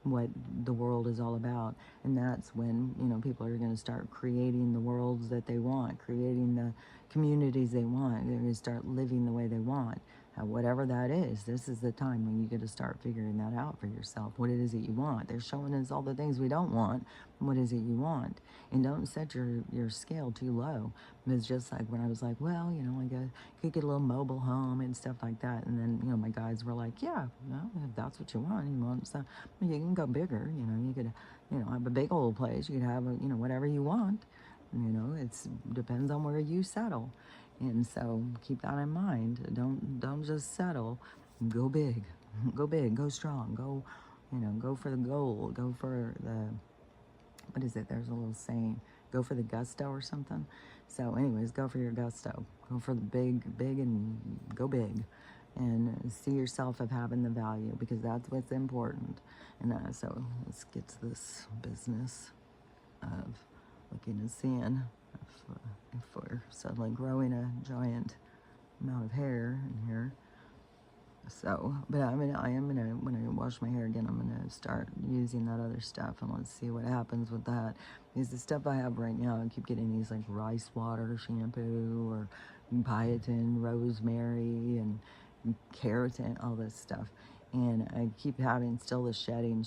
what the world is all about. And that's when, people are going to start creating the worlds that they want, creating the communities they want. They're going to start living the way they want. Whatever that is, this is the time when you get to start figuring that out for yourself. What it is that you want. They're showing us all the things we don't want. What is it you want? And don't set your scale too low. It's just like when I was like, well, I could get a little mobile home and stuff like that. And then, my guys were like, yeah, if that's what you want so you can go bigger. You could, have a big old place. You could have, whatever you want. It's depends on where you settle. And so keep that in mind. Don't just settle. Go big. Go big. Go strong. Go for the goal. Go for the, what is it? There's a little saying. Go for the gusto or something. So anyways, go for your gusto. Go for the big, and go big. And see yourself of having the value, because that's what's important. And so let's get to this business of looking and seeing if we're suddenly growing a giant amount of hair in here. So, but I am gonna, when I wash my hair again, I'm gonna start using that other stuff, and let's see what happens with that. Because the stuff I have right now, I keep getting these like rice water shampoo or biotin, rosemary, and keratin, all this stuff. And I keep having still the shedding,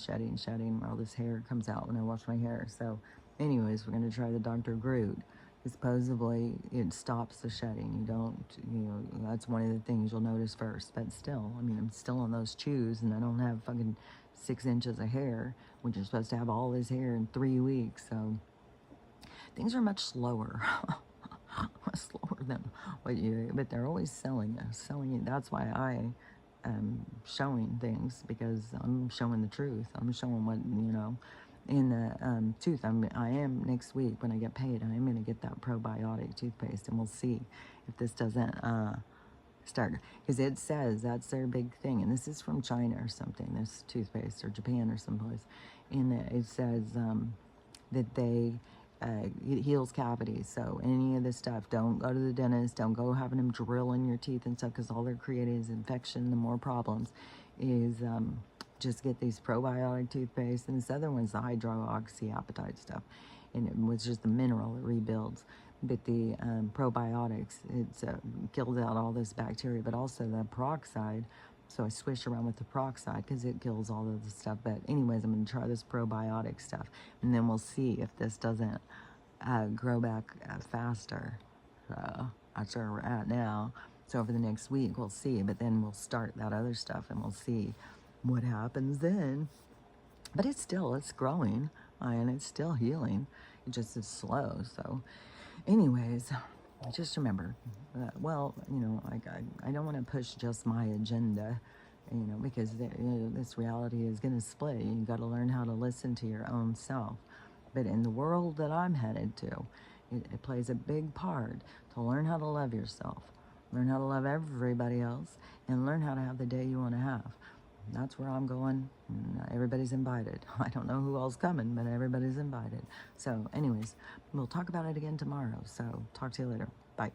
all this hair comes out when I wash my hair. So anyways, we're going to try the Dr. Groot. Supposedly it stops the shedding. That's one of the things you'll notice first. But still, I'm still on those chews, and I don't have fucking 6 inches of hair, when you're supposed to have all this hair in 3 weeks. So things are much slower. Slower than but they're always selling it. That's why I am showing things, because I'm showing the truth. I'm showing what, in the tooth. I am next week when I get paid. I am going to get that probiotic toothpaste, and we'll see if this doesn't start, because it says that's their big thing, and this is from China or something. This toothpaste, or Japan or someplace, and it says that it heals cavities. So any of this stuff, don't go to the dentist. Don't go having them drill in your teeth and stuff, because all they're creating is infection. The more problems is just get these probiotic toothpaste, and this other one's the hydroxyapatite stuff, and it was just the mineral that rebuilds. But the probiotics, it's kills out all this bacteria, but also the peroxide. So I swish around with the peroxide because it kills all of the stuff. But anyways, I'm going to try this probiotic stuff, and then we'll see if this doesn't grow back faster. That's where we're at now. So over the next week, we'll see. But then we'll start that other stuff, and we'll see what happens then. But it's growing, and it's still healing. It just is slow. So anyways, just remember, well, you know, like I don't want to push just my agenda, you know, because this reality is going to split. You got to learn how to listen to your own self. But in the world that I'm headed to, it plays a big part to learn how to love yourself, learn how to love everybody else, and learn how to have the day you want to have. That's where I'm going. Everybody's invited. I don't know who all's coming, but everybody's invited. So anyways, we'll talk about it again tomorrow. So talk to you later. Bye.